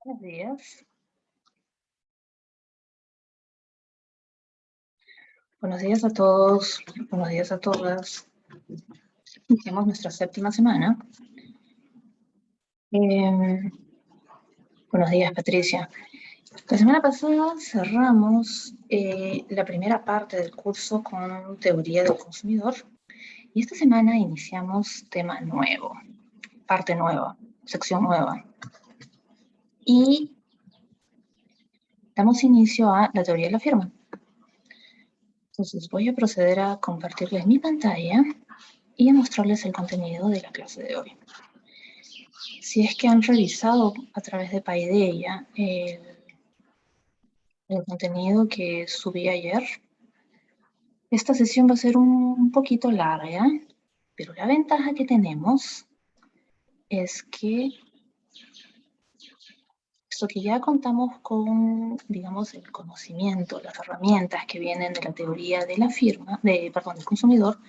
Buenos días. Buenos días a todos, buenos días a todas. Iniciamos nuestra séptima semana. Buenos días, Patricia. La semana pasada cerramos la primera parte del curso con teoría del consumidor y esta semana iniciamos tema nuevo, parte nueva, sección nueva. Y damos inicio a la teoría de la firma. Entonces voy a proceder a compartirles mi pantalla y a mostrarles el contenido de la clase de hoy. Si es que han revisado a través de Paideia el contenido que subí ayer, esta sesión va a ser un poquito larga, pero la ventaja que tenemos es que esto que ya contamos con, digamos, el conocimiento, las herramientas que vienen de la teoría de la firma, del consumidor,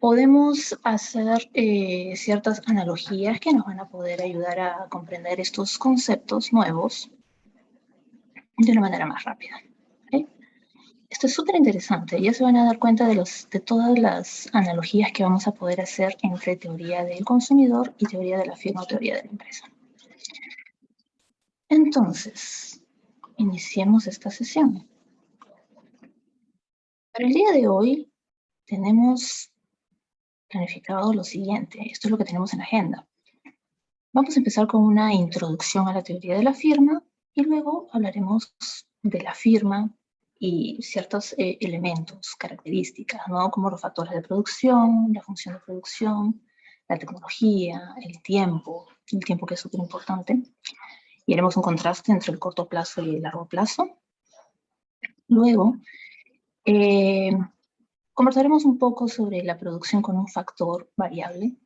podemos hacer ciertas analogías que nos van a poder ayudar a comprender estos conceptos nuevos de una manera más rápida. ¿Okay? Esto es súper interesante. Ya se van a dar cuenta de todas las analogías que vamos a poder hacer entre teoría del consumidor y teoría de la firma o teoría de la empresa. Entonces, iniciemos esta sesión. Para el día de hoy tenemos planificado lo siguiente. Esto es lo que tenemos en la agenda. Vamos a empezar con una introducción a la teoría de la firma y luego hablaremos de la firma y ciertos elementos, características, ¿no? Como los factores de producción, la función de producción, la tecnología, el tiempo que es súper importante. Y haremos un contraste entre el corto plazo y el largo plazo. Luego, conversaremos un poco sobre la producción con un factor variable,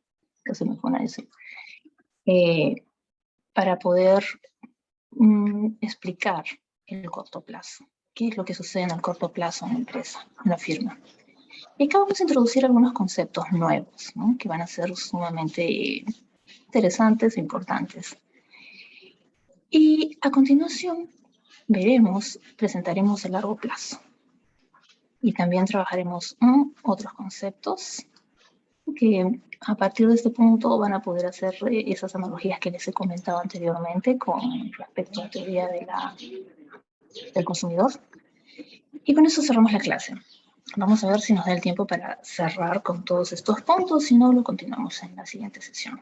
que se me pone a decir, para poder explicar el corto plazo. ¿Qué es lo que sucede en el corto plazo en la empresa, en la firma? Y acá vamos a introducir algunos conceptos nuevos, ¿no? Que van a ser sumamente interesantes e importantes. Y a continuación presentaremos el largo plazo. Y también trabajaremos otros conceptos que a partir de este punto van a poder hacer esas analogías que les he comentado anteriormente con respecto a la teoría del consumidor. Y con eso cerramos la clase. Vamos a ver si nos da el tiempo para cerrar con todos estos puntos, si no, lo continuamos en la siguiente sesión.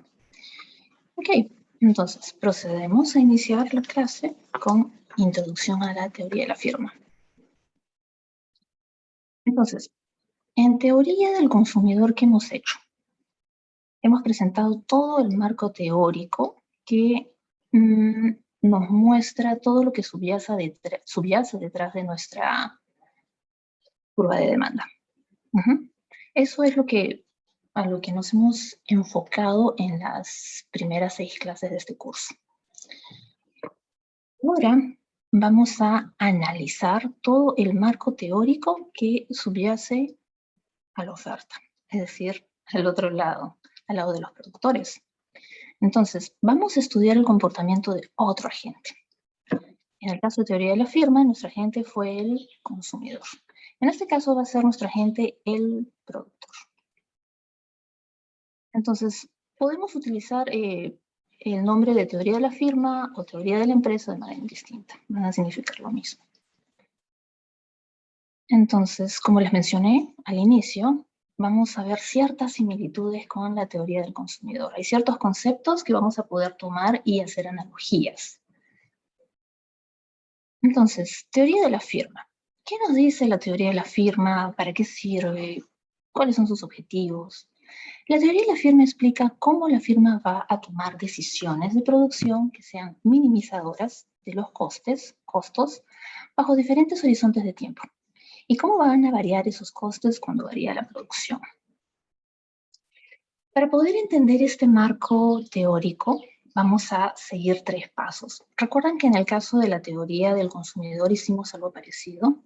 Ok, entonces procedemos a iniciar la clase con introducción a la teoría de la firma. Entonces, en teoría del consumidor, ¿qué hemos hecho? Hemos presentado todo el marco teórico que nos muestra todo lo que subyace detrás de nuestra curva de demanda. Eso es a lo que nos hemos enfocado en las primeras 6 clases de este curso. Ahora vamos a analizar todo el marco teórico que subyace a la oferta, es decir, al otro lado, al lado de los productores. Entonces, vamos a estudiar el comportamiento de otro agente. En el caso de teoría de la firma, nuestro agente fue el consumidor. En este caso va a ser nuestro agente el productor. Entonces, podemos utilizar el nombre de teoría de la firma o teoría de la empresa de manera indistinta. Van a significar lo mismo. Entonces, como les mencioné al inicio, vamos a ver ciertas similitudes con la teoría del consumidor. Hay ciertos conceptos que vamos a poder tomar y hacer analogías. Entonces, teoría de la firma. ¿Qué nos dice la teoría de la firma? ¿Para qué sirve? ¿Cuáles son sus objetivos? La teoría de la firma explica cómo la firma va a tomar decisiones de producción que sean minimizadoras de los costos, bajo diferentes horizontes de tiempo. ¿Y cómo van a variar esos costes cuando varía la producción? Para poder entender este marco teórico, vamos a seguir 3 pasos. ¿Recuerdan que en el caso de la teoría del consumidor hicimos algo parecido?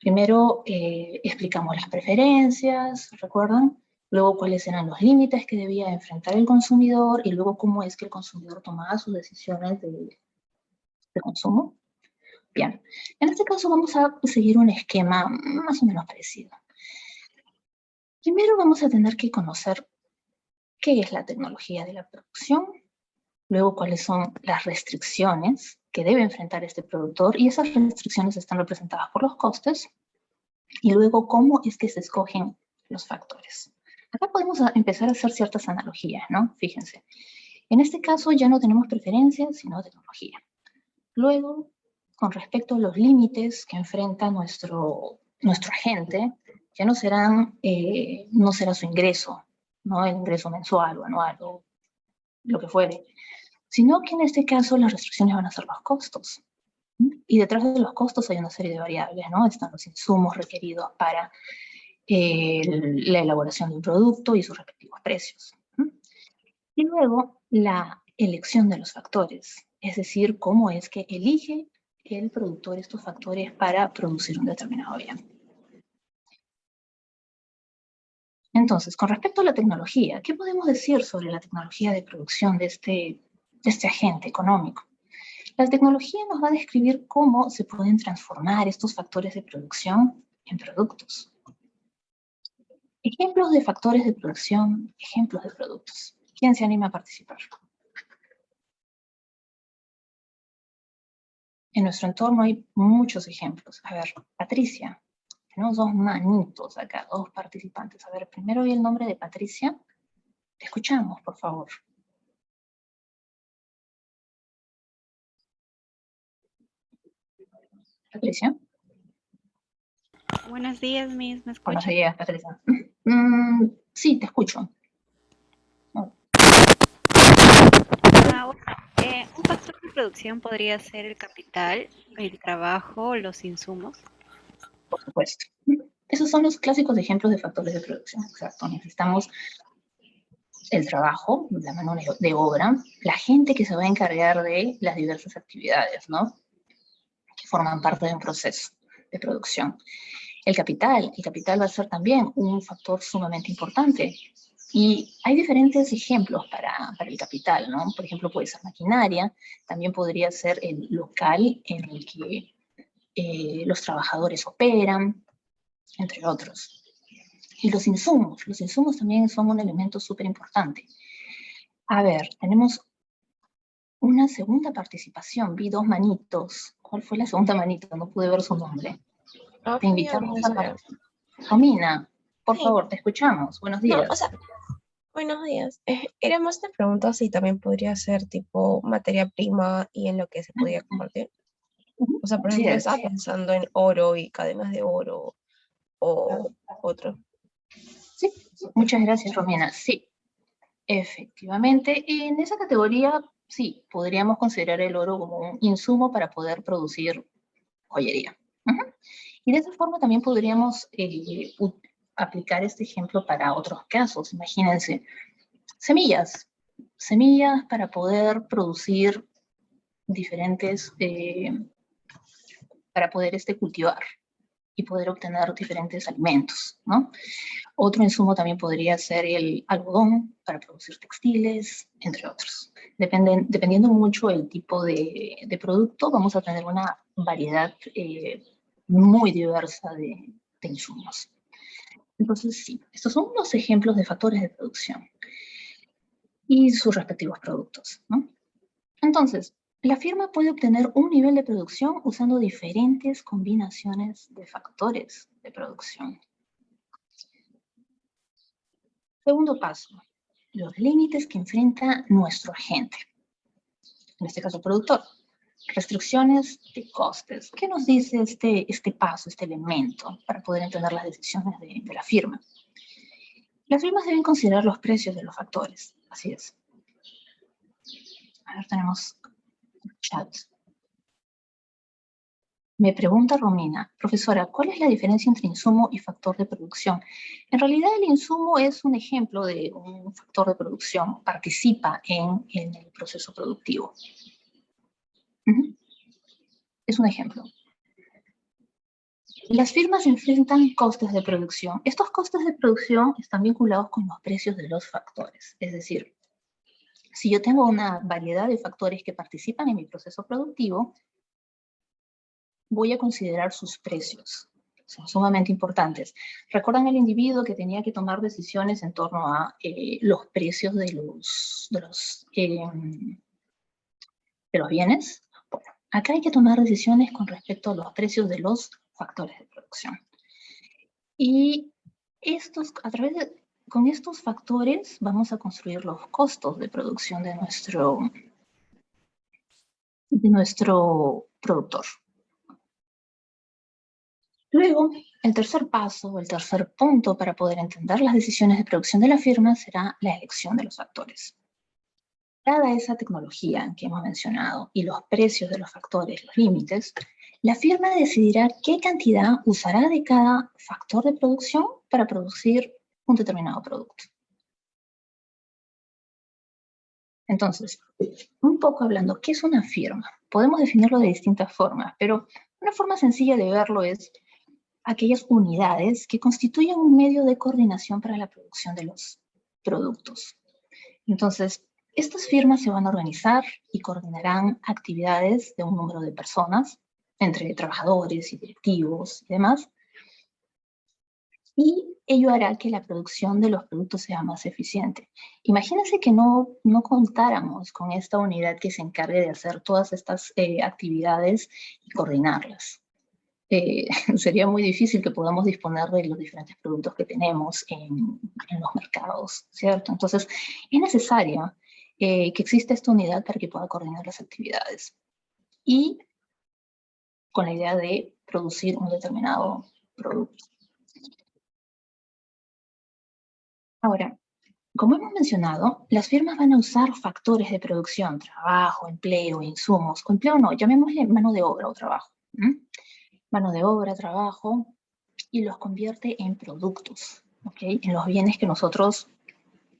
Primero explicamos las preferencias, ¿recuerdan? Luego cuáles eran los límites que debía enfrentar el consumidor y luego cómo es que el consumidor tomaba sus decisiones de de consumo. Bien, en este caso vamos a seguir un esquema más o menos parecido. Primero vamos a tener que conocer qué es la tecnología de la producción, luego cuáles son las restricciones que debe enfrentar este productor, y esas restricciones están representadas por los costes, y luego cómo es que se escogen los factores. Acá podemos empezar a hacer ciertas analogías, ¿no? Fíjense, en este caso ya no tenemos preferencias, sino tecnología. Luego, con respecto a los límites que enfrenta nuestro agente, ya no será su ingreso, ¿no? El ingreso mensual o anual o lo que fuere, sino que en este caso las restricciones van a ser los costos. Y detrás de los costos hay una serie de variables, ¿no? Están los insumos requeridos para la elaboración de un producto y sus respectivos precios. Y luego la elección de los factores, es decir, cómo es que elige el productor estos factores para producir un determinado bien. Entonces, con respecto a la tecnología, ¿qué podemos decir sobre la tecnología de producción de este agente económico? La tecnología nos va a describir cómo se pueden transformar estos factores de producción en productos. Ejemplos de factores de producción, ejemplos de productos. ¿Quién se anima a participar? En nuestro entorno hay muchos ejemplos. A ver, Patricia. Tenemos dos manitos acá, dos participantes. A ver, primero vi el nombre de Patricia. Te escuchamos, por favor. Patricia. Buenos días, Miss. ¿Me escucha? Buenos días, Patricia. Sí, te escucho. Un factor de producción podría ser el capital, el trabajo, los insumos. Por supuesto. Esos son los clásicos ejemplos de factores de producción. Exacto. Necesitamos el trabajo, la mano de obra, la gente que se va a encargar de las diversas actividades, ¿no? Que forman parte de un proceso de producción. El capital va a ser también un factor sumamente importante. Y hay diferentes ejemplos para el capital, ¿no? Por ejemplo, puede ser maquinaria, también podría ser el local en el que los trabajadores operan, entre otros. Y los insumos también son un elemento súper importante. A ver, tenemos una segunda participación, vi dos manitos. ¿Cuál fue la segunda manito? No pude ver su nombre. Te invitamos a participar. Romina, por favor, te escuchamos. Buenos días. No, o sea, buenos días. Era más una pregunta si también podría ser tipo materia prima y en lo que se podía convertir. O sea, por ejemplo, estaba pensando en oro y cadenas de oro o otro. Sí, muchas gracias, Romina. Sí, efectivamente, en esa categoría, sí, podríamos considerar el oro como un insumo para poder producir joyería. Y de esa forma también podríamos aplicar este ejemplo para otros casos. Imagínense, semillas para poder producir diferentes, para poder cultivar y poder obtener diferentes alimentos, ¿no? Otro insumo también podría ser el algodón para producir textiles, entre otros. Dependiendo mucho del tipo de producto, vamos a tener una variedad muy diversa de insumos. Entonces, sí, estos son unos ejemplos de factores de producción y sus respectivos productos, ¿no? Entonces, la firma puede obtener un nivel de producción usando diferentes combinaciones de factores de producción. Segundo paso, los límites que enfrenta nuestro agente, en este caso el productor. Restricciones de costes. ¿Qué nos dice este paso, este elemento, para poder entender las decisiones de la firma? Las firmas deben considerar los precios de los factores, así es. A ver, tenemos chat. Me pregunta Romina, profesora, ¿cuál es la diferencia entre insumo y factor de producción? En realidad el insumo es un ejemplo de un factor de producción, participa en el proceso productivo. Es un ejemplo. Las firmas enfrentan costes de producción. Estos costes de producción están vinculados con los precios de los factores. Es decir, si yo tengo una variedad de factores que participan en mi proceso productivo, voy a considerar sus precios. Son sumamente importantes. ¿Recuerdan el individuo que tenía que tomar decisiones en torno a los precios de los bienes? Bueno, acá hay que tomar decisiones con respecto a los precios de los factores de producción. Y con estos factores vamos a construir los costos de producción de nuestro productor. Luego, el tercer paso, o el tercer punto para poder entender las decisiones de producción de la firma será la elección de los factores. Dada esa tecnología que hemos mencionado y los precios de los factores, los límites, la firma decidirá qué cantidad usará de cada factor de producción para producir un determinado producto. Entonces, un poco hablando, ¿qué es una firma? Podemos definirlo de distintas formas, pero una forma sencilla de verlo es aquellas unidades que constituyen un medio de coordinación para la producción de los productos. Entonces, estas firmas se van a organizar y coordinarán actividades de un número de personas, entre trabajadores y directivos y demás, y ello hará que la producción de los productos sea más eficiente. Imagínense que no contáramos con esta unidad que se encargue de hacer todas estas actividades y coordinarlas. Sería muy difícil que podamos disponer de los diferentes productos que tenemos en los mercados, ¿cierto? Entonces, es necesario que exista esta unidad para que pueda coordinar las actividades y con la idea de producir un determinado producto. Ahora, como hemos mencionado, las firmas van a usar factores de producción, trabajo, empleo, insumos, o empleo no, llamémosle mano de obra o trabajo. Mano de obra, trabajo, y los convierte en productos, ¿ok? En los bienes que nosotros,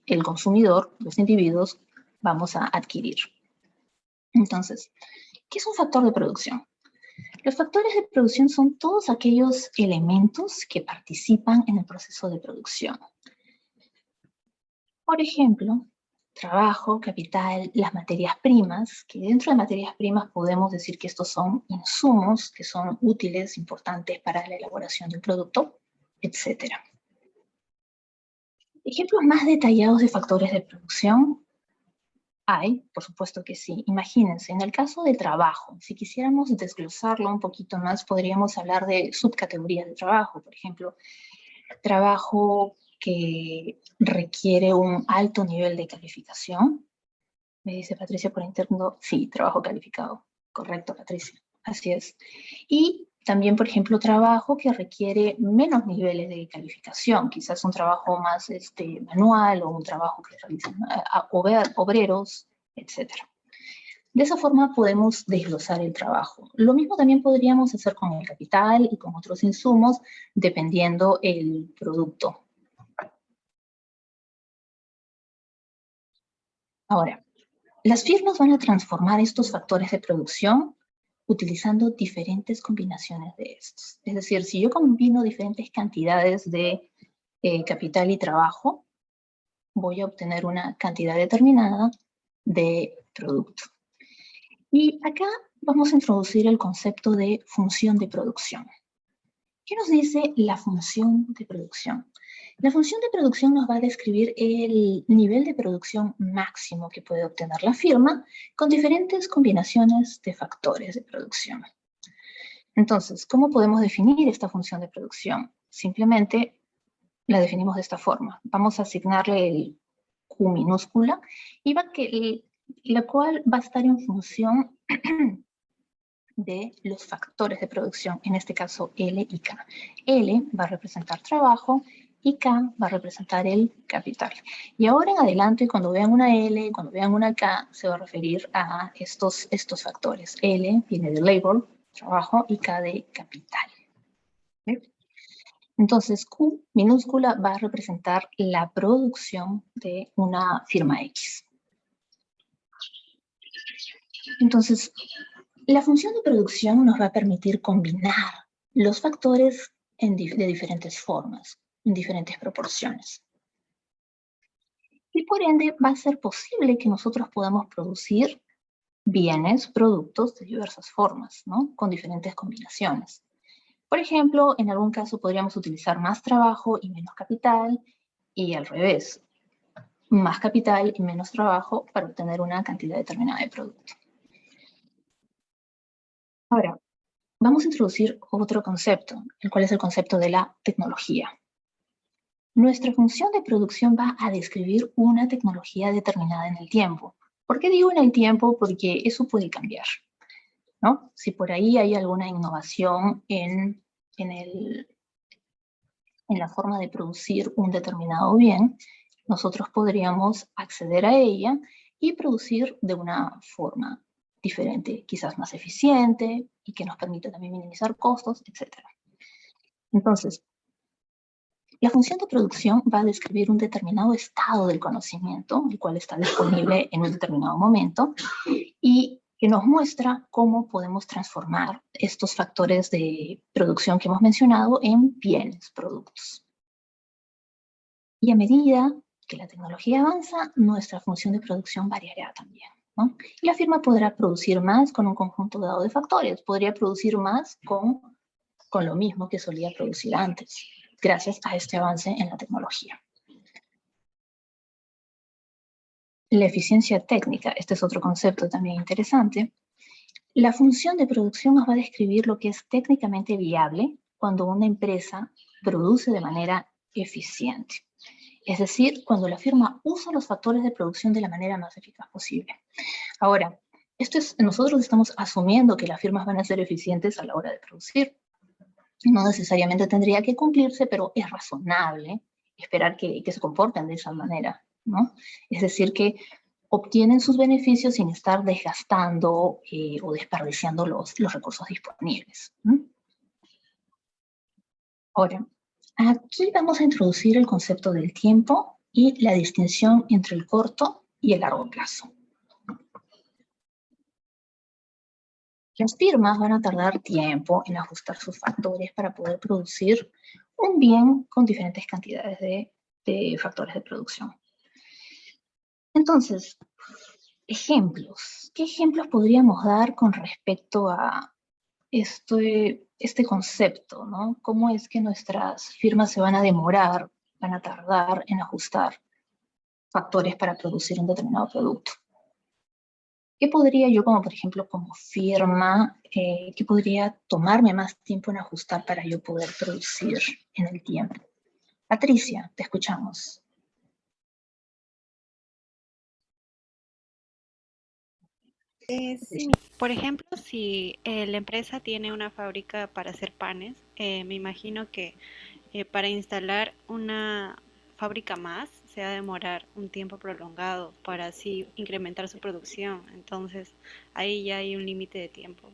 el consumidor, los individuos, vamos a adquirir. Entonces, ¿qué es un factor de producción? Los factores de producción son todos aquellos elementos que participan en el proceso de producción. Por ejemplo, trabajo, capital, las materias primas, que dentro de materias primas podemos decir que estos son insumos que son útiles, importantes para la elaboración de un producto, etc. ¿Ejemplos más detallados de factores de producción? Hay, por supuesto que sí. Imagínense, en el caso del trabajo, si quisiéramos desglosarlo un poquito más, podríamos hablar de subcategorías de trabajo. Por ejemplo, trabajo que requiere un alto nivel de calificación. Me dice Patricia por interno, sí, trabajo calificado. Correcto, Patricia, así es. Y también, por ejemplo, trabajo que requiere menos niveles de calificación, quizás un trabajo más manual o un trabajo que realizan obreros, etc. De esa forma podemos desglosar el trabajo. Lo mismo también podríamos hacer con el capital y con otros insumos, dependiendo el producto. Ahora, las firmas van a transformar estos factores de producción utilizando diferentes combinaciones de estos. Es decir, si yo combino diferentes cantidades de capital y trabajo, voy a obtener una cantidad determinada de producto. Y acá vamos a introducir el concepto de función de producción. ¿Qué nos dice la función de producción? La función de producción nos va a describir el nivel de producción máximo que puede obtener la firma con diferentes combinaciones de factores de producción. Entonces, ¿cómo podemos definir esta función de producción? Simplemente la definimos de esta forma. Vamos a asignarle el Q minúscula y la cual va a estar en función de los factores de producción, en este caso L y K. L va a representar trabajo y K va a representar el capital. Y ahora en adelante, cuando vean una L, cuando vean una K, se va a referir a estos factores. L viene de labor, trabajo, y K de capital. ¿Sí? Entonces, Q minúscula va a representar la producción de una firma X. Entonces, la función de producción nos va a permitir combinar los factores de diferentes formas, en diferentes proporciones. Y por ende va a ser posible que nosotros podamos producir bienes, productos de diversas formas, ¿no? Con diferentes combinaciones. Por ejemplo, en algún caso podríamos utilizar más trabajo y menos capital, y al revés, más capital y menos trabajo para obtener una cantidad determinada de producto. Ahora, vamos a introducir otro concepto, el cual es el concepto de la tecnología. Nuestra función de producción va a describir una tecnología determinada en el tiempo. ¿Por qué digo en el tiempo? Porque eso puede cambiar, ¿no? Si por ahí hay alguna innovación en la forma de producir un determinado bien, nosotros podríamos acceder a ella y producir de una forma diferente, quizás más eficiente y que nos permita también minimizar costos, etc. Entonces, la función de producción va a describir un determinado estado del conocimiento, el cual está disponible en un determinado momento, y que nos muestra cómo podemos transformar estos factores de producción que hemos mencionado en bienes, productos. Y a medida que la tecnología avanza, nuestra función de producción variará también, ¿no? Y la firma podrá producir más con un conjunto dado de factores, podría producir más con lo mismo que solía producir antes, gracias a este avance en la tecnología. La eficiencia técnica, este es otro concepto también interesante. La función de producción nos va a describir lo que es técnicamente viable cuando una empresa produce de manera eficiente. Es decir, cuando la firma usa los factores de producción de la manera más eficaz posible. Ahora, nosotros estamos asumiendo que las firmas van a ser eficientes a la hora de producir. No necesariamente tendría que cumplirse, pero es razonable esperar que se comporten de esa manera, ¿no? Es decir, que obtienen sus beneficios sin estar desgastando o desperdiciando los recursos disponibles. Ahora, aquí vamos a introducir el concepto del tiempo y la distinción entre el corto y el largo plazo. Las firmas van a tardar tiempo en ajustar sus factores para poder producir un bien con diferentes cantidades de factores de producción. Entonces, ejemplos. ¿Qué ejemplos podríamos dar con respecto a este concepto, ¿no? ¿Cómo es que nuestras firmas se van a demorar, van a tardar en ajustar factores para producir un determinado producto? ¿Qué podría yo, como por ejemplo, como firma, qué podría tomarme más tiempo en ajustar para yo poder producir en el tiempo? Patricia, te escuchamos. Sí, por ejemplo, si la empresa tiene una fábrica para hacer panes, me imagino que para instalar una fábrica más se va a demorar un tiempo prolongado para así incrementar su producción. Entonces, ahí ya hay un límite de tiempo.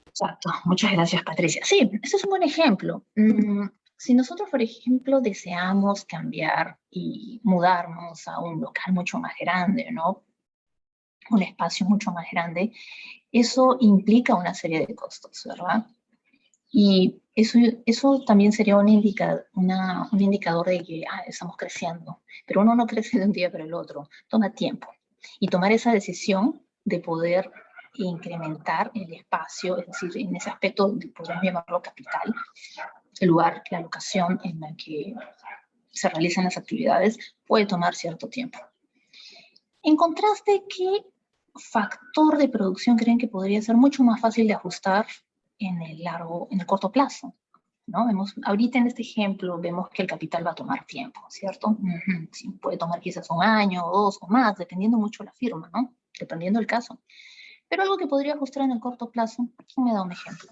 Exacto, muchas gracias, Patricia. Sí, ese es un buen ejemplo. Si nosotros, por ejemplo, deseamos cambiar y mudarnos a un local mucho más grande, ¿no? Un espacio mucho más grande, eso implica una serie de costos, ¿verdad? Y eso también sería un indicador de que estamos creciendo, pero uno no crece de un día para el otro, toma tiempo. Y tomar esa decisión de poder incrementar el espacio, es decir, en ese aspecto podríamos llamarlo capital, el lugar, la locación en la que se realizan las actividades, puede tomar cierto tiempo. En contraste, ¿qué factor de producción creen que podría ser mucho más fácil de ajustar en el corto plazo? ¿No? Ahorita en este ejemplo vemos que el capital va a tomar tiempo, ¿cierto? Sí, puede tomar quizás un año, o 2 o más, dependiendo mucho de la firma, ¿no? Dependiendo del caso. Pero algo que podría ajustar en el corto plazo, ¿quién me da un ejemplo?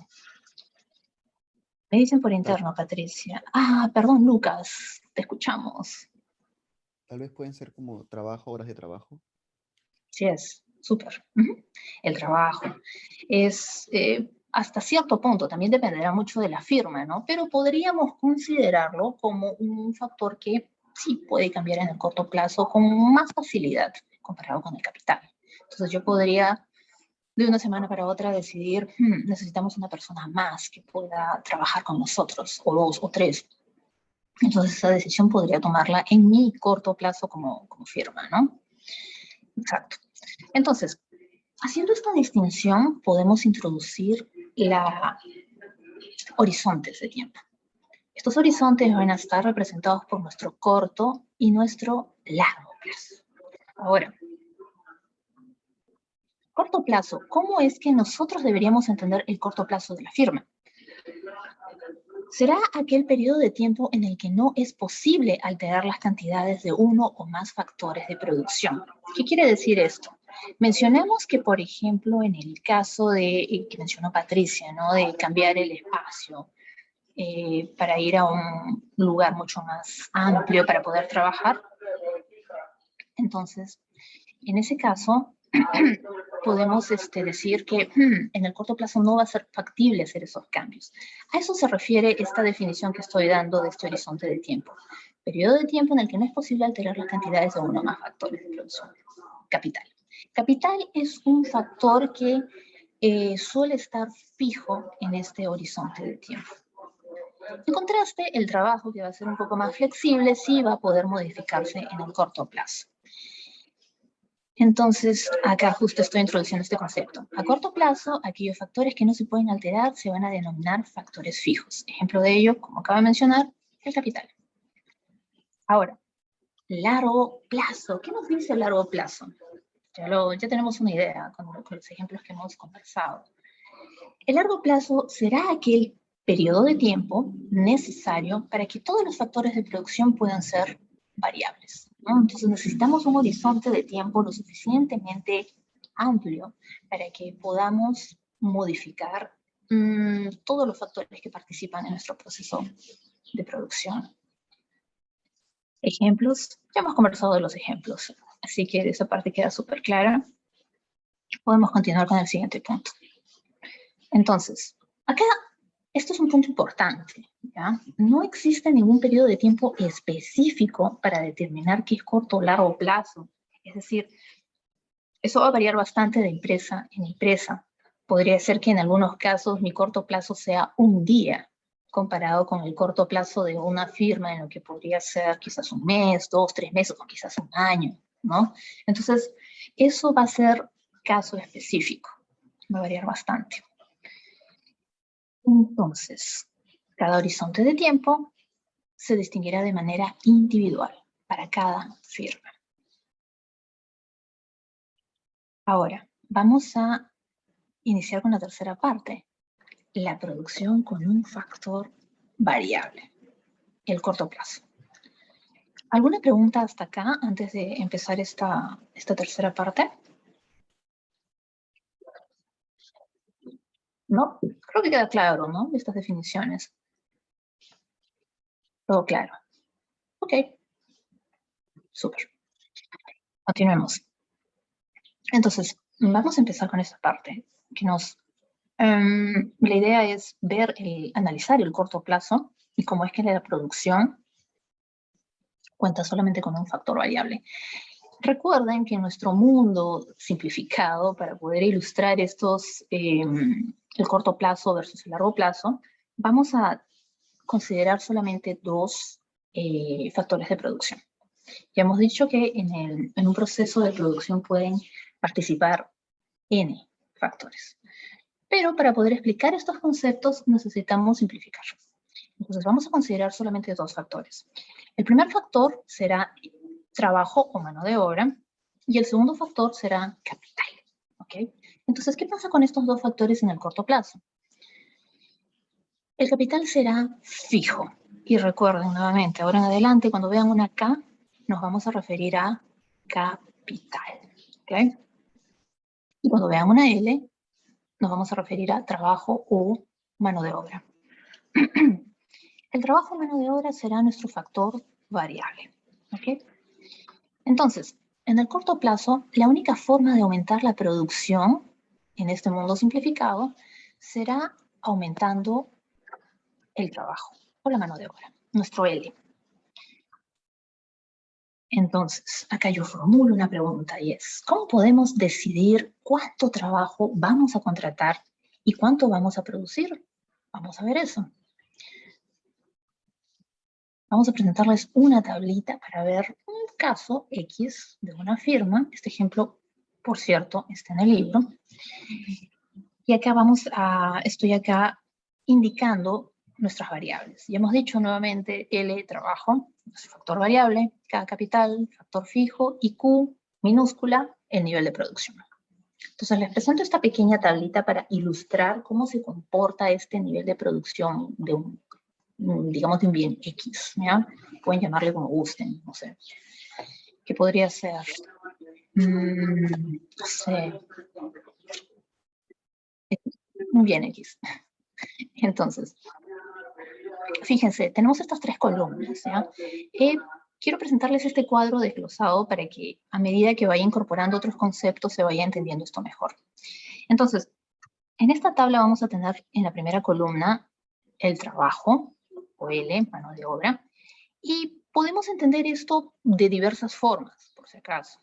Me dicen por interno, Patricia. Perdón, Lucas, te escuchamos. Tal vez pueden ser como trabajo, horas de trabajo. Sí es, súper. El trabajo es, hasta cierto punto, también dependerá mucho de la firma, ¿no? Pero podríamos considerarlo como un factor que sí puede cambiar en el corto plazo con más facilidad comparado con el capital. Entonces yo podría de una semana para otra decidir, necesitamos una persona más que pueda trabajar con nosotros, o 2 o 3. Entonces esa decisión podría tomarla en mi corto plazo como firma, ¿no? Exacto. Entonces, Haciendo esta distinción, podemos introducir horizontes de tiempo. Estos horizontes van a estar representados por nuestro corto y nuestro largo plazo. Ahora, corto plazo, ¿cómo es que nosotros deberíamos entender el corto plazo de la firma? Será aquel periodo de tiempo en el que no es posible alterar las cantidades de uno o más factores de producción. ¿Qué quiere decir esto? Mencionamos que, por ejemplo, en el caso que mencionó Patricia, ¿no? De cambiar el espacio para ir a un lugar mucho más amplio para poder trabajar. Entonces, en ese caso, podemos decir que en el corto plazo no va a ser factible hacer esos cambios. A eso se refiere esta definición que estoy dando de este horizonte de tiempo. Periodo de tiempo en el que no es posible alterar las cantidades de uno o más factores de producción. Capital. Capital es un factor que suele estar fijo en este horizonte de tiempo. En contraste, el trabajo, que va a ser un poco más flexible, sí va a poder modificarse en el corto plazo. Entonces, acá justo estoy introduciendo este concepto. A corto plazo, aquellos factores que no se pueden alterar se van a denominar factores fijos. Ejemplo de ello, como acabo de mencionar, el capital. Ahora, largo plazo. ¿Qué nos dice largo plazo? Ya tenemos una idea con los ejemplos que hemos conversado. El largo plazo será aquel periodo de tiempo necesario para que todos los factores de producción puedan ser variables, ¿no? Entonces necesitamos un horizonte de tiempo lo suficientemente amplio para que podamos modificar todos los factores que participan en nuestro proceso de producción. Ejemplos, ya hemos conversado de los ejemplos, así que esa parte queda súper clara. Podemos continuar con el siguiente punto. Entonces, acá, esto es un punto importante, ¿ya? No existe ningún periodo de tiempo específico para determinar qué es corto o largo plazo. Es decir, eso va a variar bastante de empresa en empresa. Podría ser que en algunos casos mi corto plazo sea un día, comparado con el corto plazo de una firma en lo que podría ser quizás un mes, 2, 3 meses o quizás un año, ¿no? Entonces, eso va a ser caso específico. Va a variar bastante. Entonces, cada horizonte de tiempo se distinguirá de manera individual para cada firma. Ahora, vamos a iniciar con la tercera parte, la producción con un factor variable, el corto plazo. ¿Alguna pregunta hasta acá antes de empezar esta tercera parte? ¿No? Creo que queda claro, ¿no? Estas definiciones. Todo claro. Ok. Súper. Continuemos. Entonces, vamos a empezar con esta parte, que la idea es analizar el corto plazo y cómo es que la producción cuenta solamente con un factor variable. Recuerden que en nuestro mundo simplificado, para poder ilustrar el corto plazo versus el largo plazo, vamos a considerar solamente dos factores de producción. Ya hemos dicho que en un proceso de producción pueden participar N factores. Pero para poder explicar estos conceptos necesitamos simplificarlos. Entonces vamos a considerar solamente dos factores. El primer factor será trabajo o mano de obra y el segundo factor será capital. ¿Okay? Entonces, ¿qué pasa con estos dos factores en el corto plazo? El capital será fijo. Y recuerden nuevamente, ahora en adelante, cuando vean una K, nos vamos a referir a capital. ¿Okay? Y cuando vean una L, nos vamos a referir a trabajo o mano de obra. El trabajo o mano de obra será nuestro factor variable. ¿Okay? Entonces, en el corto plazo, la única forma de aumentar la producción en este mundo simplificado será aumentando el trabajo o la mano de obra, nuestro L. Entonces, acá yo formulo una pregunta y es, ¿cómo podemos decidir cuánto trabajo vamos a contratar y cuánto vamos a producir? Vamos a ver eso. Vamos a presentarles una tablita para ver un caso X de una firma. Este ejemplo por cierto, está en el libro. Y acá estoy acá indicando nuestras variables. Ya hemos dicho nuevamente L, trabajo, nuestro factor variable, K, capital, factor fijo, y Q, minúscula, el nivel de producción. Entonces les presento esta pequeña tablita para ilustrar cómo se comporta este nivel de producción de digamos, de un bien X, ¿ya? Pueden llamarle como gusten, no sé. ¿Qué podría ser? No sé. Un bien X. Entonces, fíjense, tenemos estas tres columnas, ¿ya? Quiero presentarles este cuadro desglosado para que a medida que vaya incorporando otros conceptos se vaya entendiendo esto mejor. Entonces, en esta tabla vamos a tener en la primera columna el trabajo, o L, mano de obra, y podemos entender esto de diversas formas, por si acaso.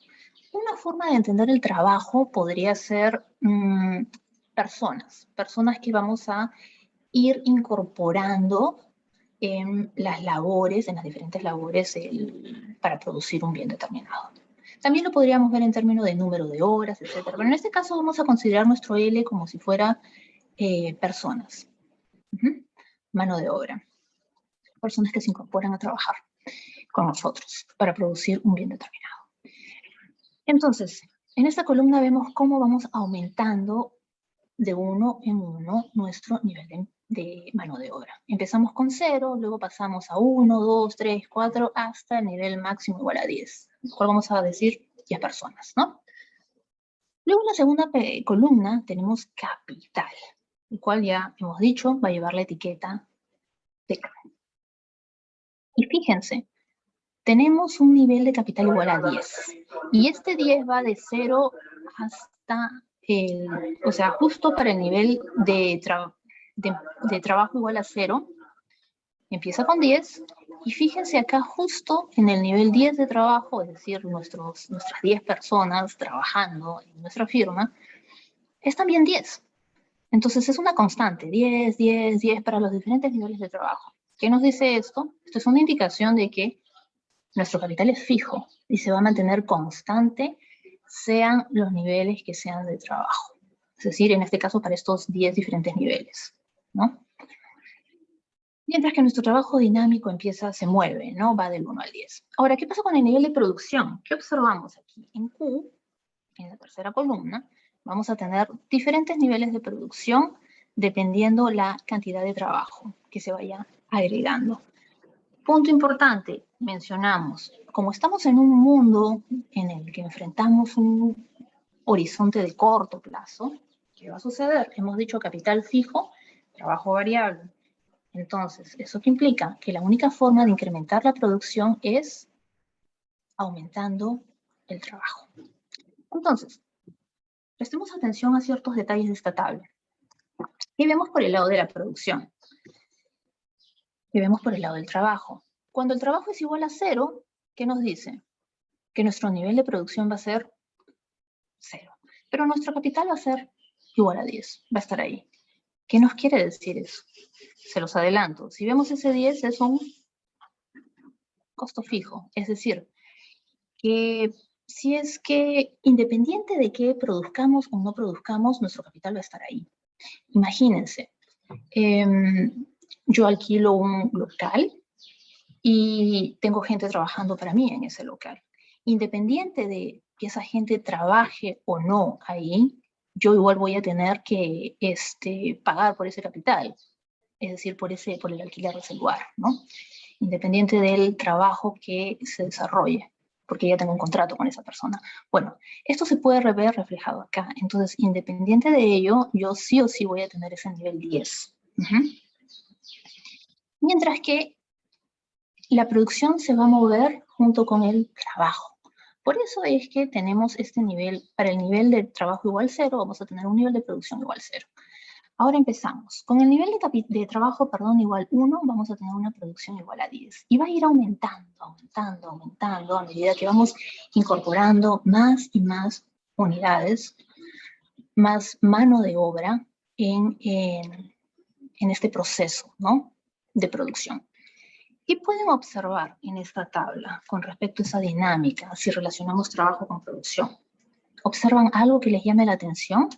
Una forma de entender el trabajo podría ser personas que vamos a ir incorporando en las labores, en las diferentes labores para producir un bien determinado. También lo podríamos ver en términos de número de horas, etc. Pero en este caso vamos a considerar nuestro L como si fuera personas. Mano de obra. Personas que se incorporan a trabajar con nosotros para producir un bien determinado. Entonces, en esta columna vemos cómo vamos aumentando de uno en uno nuestro nivel de mano de obra. Empezamos con 0, luego pasamos a 1, 2, 3, 4, hasta el nivel máximo igual a 10. ¿Cuál vamos a decir? 10 personas, ¿no? Luego en la segunda columna tenemos capital, el cual ya hemos dicho va a llevar la etiqueta de K. Y fíjense, tenemos un nivel de capital igual a 10. Y este 10 va de 0 hasta o sea, justo para el nivel de trabajo igual a 0. Empieza con 10. Y fíjense acá justo en el nivel 10 de trabajo, es decir, nuestras 10 personas trabajando en nuestra firma, es también 10. Entonces es una constante, 10, 10, 10 para los diferentes niveles de trabajo. ¿Qué nos dice esto? Esto es una indicación de que nuestro capital es fijo y se va a mantener constante, sean los niveles que sean de trabajo. Es decir, en este caso para estos 10 diferentes niveles, ¿no? Mientras que nuestro trabajo dinámico se mueve, ¿no? Va del 1 al 10. Ahora, ¿qué pasa con el nivel de producción? ¿Qué observamos aquí? En Q, en la tercera columna, vamos a tener diferentes niveles de producción dependiendo la cantidad de trabajo que se vaya agregando. Punto importante, mencionamos, como estamos en un mundo en el que enfrentamos un horizonte de corto plazo, ¿qué va a suceder? Hemos dicho capital fijo, trabajo variable. Entonces, ¿eso qué implica? Que la única forma de incrementar la producción es aumentando el trabajo. Entonces, prestemos atención a ciertos detalles de esta tabla. Y vemos por el lado de la producción. Y vemos por el lado del trabajo. Cuando el trabajo es igual a 0, ¿qué nos dice? Que nuestro nivel de producción va a ser 0. Pero nuestro capital va a ser igual a 10. Va a estar ahí. ¿Qué nos quiere decir eso? Se los adelanto. Si vemos ese 10 es un costo fijo. Es decir, que si es que independiente de que produzcamos o no produzcamos, nuestro capital va a estar ahí. Imagínense, yo alquilo un local y tengo gente trabajando para mí en ese local. Independiente de que esa gente trabaje o no ahí, yo igual voy a tener que pagar por ese capital, es decir, por el alquiler de ese lugar, ¿no? Independiente del trabajo que se desarrolle, porque ya tengo un contrato con esa persona. Bueno, esto se puede ver reflejado acá. Entonces, independiente de ello, yo sí o sí voy a tener ese nivel 10. Mientras que la producción se va a mover junto con el trabajo. Por eso es que tenemos este nivel, para el nivel de trabajo igual 0, vamos a tener un nivel de producción igual 0. Ahora empezamos. Con el nivel de trabajo, igual 1, vamos a tener una producción igual a 10. Y va a ir aumentando, aumentando, aumentando a medida que vamos incorporando más y más unidades, más mano de obra en este proceso, ¿no?, de producción. Y pueden observar en esta tabla, con respecto a esa dinámica, si relacionamos trabajo con producción. ¿Observan algo que les llame la atención?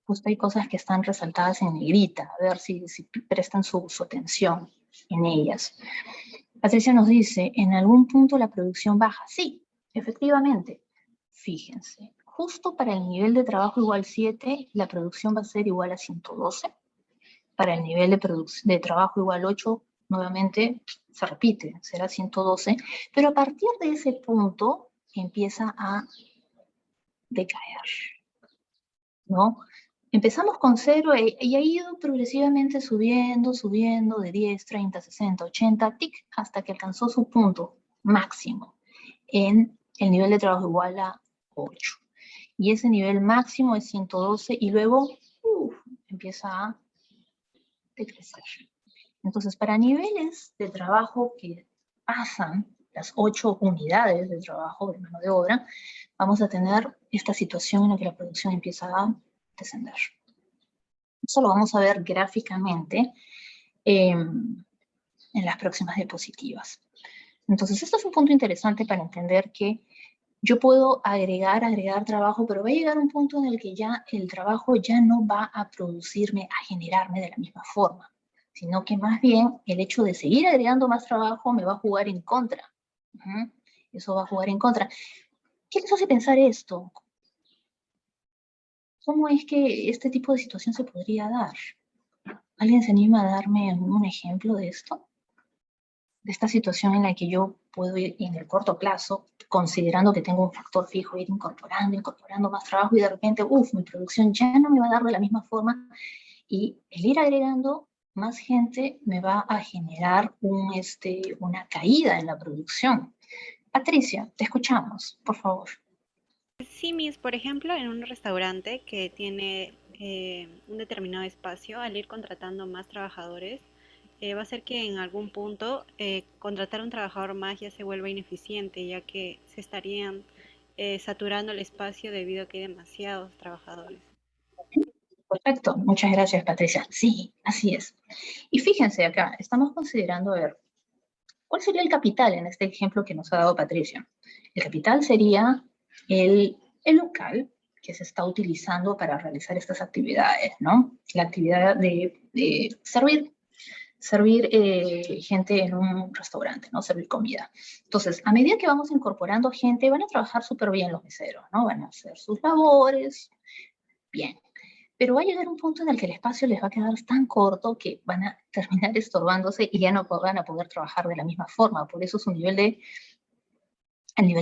Justo hay cosas que están resaltadas en negrita, a ver si prestan su atención en ellas. Patricia nos dice, ¿en algún punto la producción baja? Sí, efectivamente. Fíjense, justo para el nivel de trabajo igual 7, la producción va a ser igual a 112. Para el nivel de trabajo igual 8, nuevamente se repite, será 112. Pero a partir de ese punto empieza a decaer, ¿no? Empezamos con 0 y ha ido progresivamente subiendo de 10, 30, 60, 80, tic, hasta que alcanzó su punto máximo en el nivel de trabajo igual a 8. Y ese nivel máximo es 112 y luego empieza a decrecer. Entonces, para niveles de trabajo que pasan las 8 unidades de trabajo de mano de obra, vamos a tener esta situación en la que la producción empieza a descender. Eso lo vamos a ver gráficamente en las próximas diapositivas. Entonces, esto es un punto interesante para entender que yo puedo agregar trabajo, pero va a llegar un punto en el que ya el trabajo ya no va a producirme, a generarme de la misma forma, sino que más bien el hecho de seguir agregando más trabajo me va a jugar en contra. Eso va a jugar en contra. ¿Qué les hace pensar esto? ¿Cómo es que este tipo de situación se podría dar? ¿Alguien se anima a darme un ejemplo de esto? De esta situación en la que yo puedo ir en el corto plazo, considerando que tengo un factor fijo, ir incorporando más trabajo y de repente, mi producción ya no me va a dar de la misma forma y el ir agregando más gente me va a generar una caída en la producción. Patricia, te escuchamos, por favor. Sí, Miss, por ejemplo, en un restaurante que tiene un determinado espacio, al ir contratando más trabajadores, va a ser que en algún punto contratar a un trabajador más ya se vuelva ineficiente, ya que se estarían saturando el espacio debido a que hay demasiados trabajadores. Perfecto, muchas gracias, Patricia. Sí, así es. Y fíjense acá, estamos considerando, a ver, ¿cuál sería el capital en este ejemplo que nos ha dado Patricia? El capital sería el local que se está utilizando para realizar estas actividades, ¿no? La actividad de servir gente en un restaurante, ¿no? Servir comida. Entonces, a medida que vamos incorporando gente, van a trabajar súper bien los meseros, ¿no? Van a hacer sus labores, bien. Pero va a llegar un punto en el que el espacio les va a quedar tan corto que van a terminar estorbándose y ya no van a poder trabajar de la misma forma. Por eso el nivel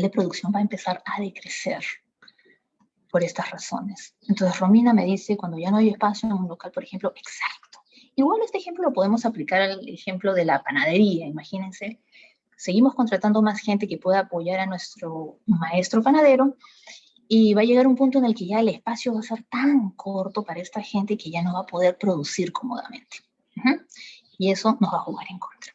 de producción va a empezar a decrecer por estas razones. Entonces Romina me dice, cuando ya no hay espacio en un local, por ejemplo, exacto. Igual este ejemplo lo podemos aplicar al ejemplo de la panadería, imagínense. Seguimos contratando más gente que pueda apoyar a nuestro maestro panadero, y va a llegar un punto en el que ya el espacio va a ser tan corto para esta gente que ya no va a poder producir cómodamente. Y eso nos va a jugar en contra.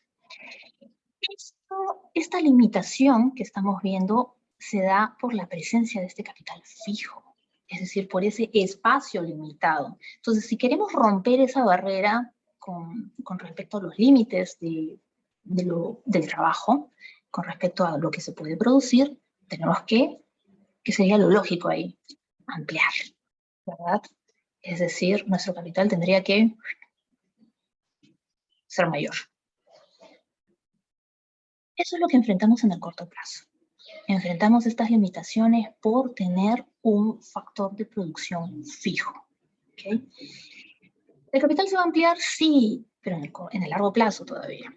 Esta limitación que estamos viendo se da por la presencia de este capital fijo, es decir, por ese espacio limitado. Entonces, si queremos romper esa barrera con respecto a los límites del trabajo, con respecto a lo que se puede producir, tenemos que sería lo lógico ahí, ampliar, ¿verdad? Es decir, nuestro capital tendría que ser mayor. Eso es lo que enfrentamos en el corto plazo. Enfrentamos estas limitaciones por tener un factor de producción fijo. ¿Okay? ¿El capital se va a ampliar? Sí, pero en el largo plazo todavía.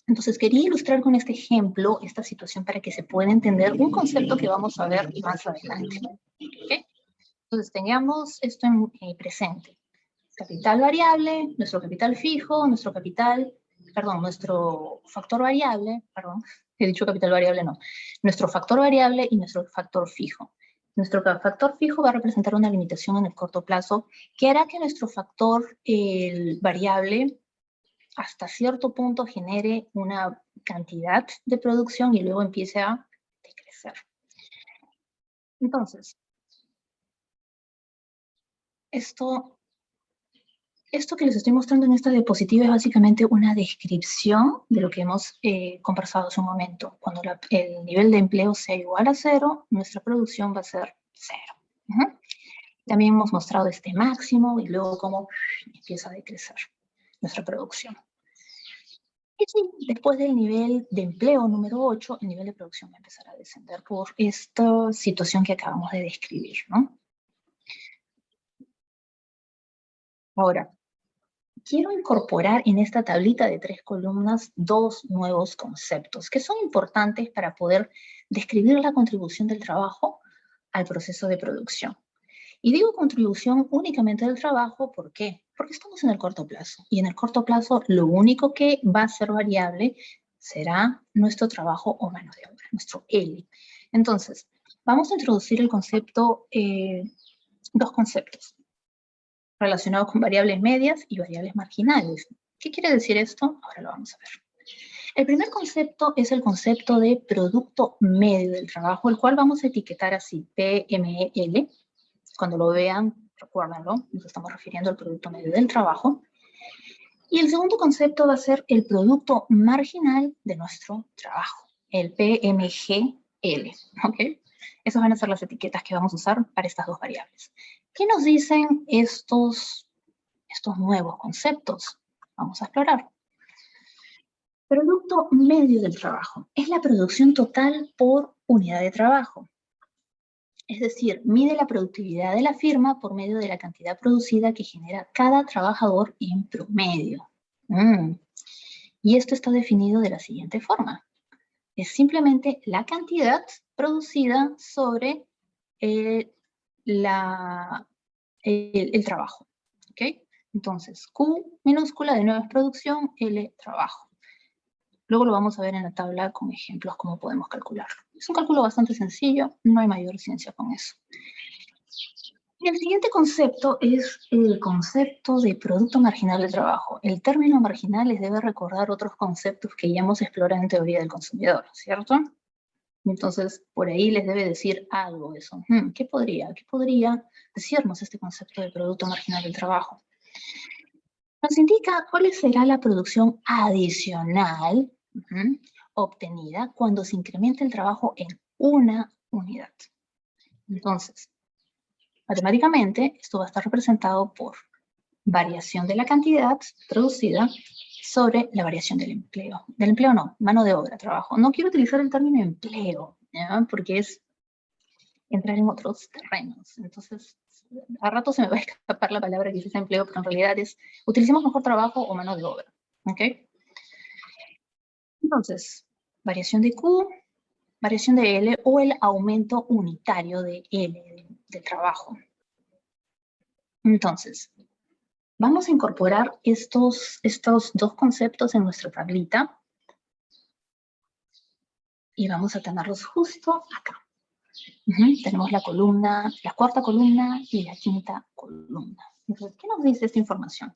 Entonces, quería ilustrar con este ejemplo esta situación para que se pueda entender un concepto que vamos a ver más adelante. ¿Okay? Entonces, tengamos esto en presente. Capital variable, nuestro capital fijo, nuestro factor variable, he dicho capital variable, no, nuestro factor variable y nuestro factor fijo. Nuestro factor fijo va a representar una limitación en el corto plazo que hará que nuestro factor variable hasta cierto punto genere una cantidad de producción y luego empiece a decrecer. Entonces, esto Esto que les estoy mostrando en esta diapositiva es básicamente una descripción de lo que hemos conversado hace un momento. Cuando el nivel de empleo sea igual a 0, nuestra producción va a ser 0. También hemos mostrado este máximo y luego cómo empieza a decrecer nuestra producción. Y después del nivel de empleo número 8, el nivel de producción va a empezar a descender por esta situación que acabamos de describir, ¿no? Ahora, quiero incorporar en esta tablita de 3 columnas 2 nuevos conceptos que son importantes para poder describir la contribución del trabajo al proceso de producción. Y digo contribución únicamente del trabajo, ¿por qué? Porque estamos en el corto plazo. Y en el corto plazo lo único que va a ser variable será nuestro trabajo o mano de obra, nuestro L. Entonces, vamos a introducir el concepto, dos conceptos relacionados con variables medias y variables marginales. ¿Qué quiere decir esto? Ahora lo vamos a ver. El primer concepto es el concepto de producto medio del trabajo, el cual vamos a etiquetar así, PML. Cuando lo vean, recuérdenlo, nos estamos refiriendo al producto medio del trabajo. Y el segundo concepto va a ser el producto marginal de nuestro trabajo, el PMGL, ¿ok? Esas van a ser las etiquetas que vamos a usar para estas dos variables. ¿Qué nos dicen estos nuevos conceptos? Vamos a explorar. Producto medio del trabajo es la producción total por unidad de trabajo. Es decir, mide la productividad de la firma por medio de la cantidad producida que genera cada trabajador en promedio. Y esto está definido de la siguiente forma. Es simplemente la cantidad producida sobre el trabajo. ¿Okay? Entonces, Q minúscula de nuevo es producción, L trabajo. Luego lo vamos a ver en la tabla con ejemplos cómo podemos calcularlo. Es un cálculo bastante sencillo, no hay mayor ciencia con eso. Y el siguiente concepto es el concepto de producto marginal de trabajo. El término marginal les debe recordar otros conceptos que ya hemos explorado en teoría del consumidor, ¿cierto? Entonces, por ahí les debe decir algo eso. ¿Qué podría decirnos este concepto de producto marginal del trabajo? Nos indica cuál será la producción adicional obtenida cuando se incrementa el trabajo en una unidad. Entonces, matemáticamente, esto va a estar representado por variación de la cantidad producida sobre la variación del empleo. Del empleo no, mano de obra, trabajo. No quiero utilizar el término empleo, ¿ya? Porque es entrar en otros terrenos. Entonces, a rato se me va a escapar la palabra que dice empleo, pero en realidad es, utilicemos mejor trabajo o mano de obra, ¿ok? Entonces, variación de Q, variación de L o el aumento unitario de L del trabajo. Entonces, vamos a incorporar estos dos conceptos en nuestra tablita y vamos a tenerlos justo acá. Tenemos la columna, la cuarta columna y la quinta columna. Entonces, ¿qué nos dice esta información?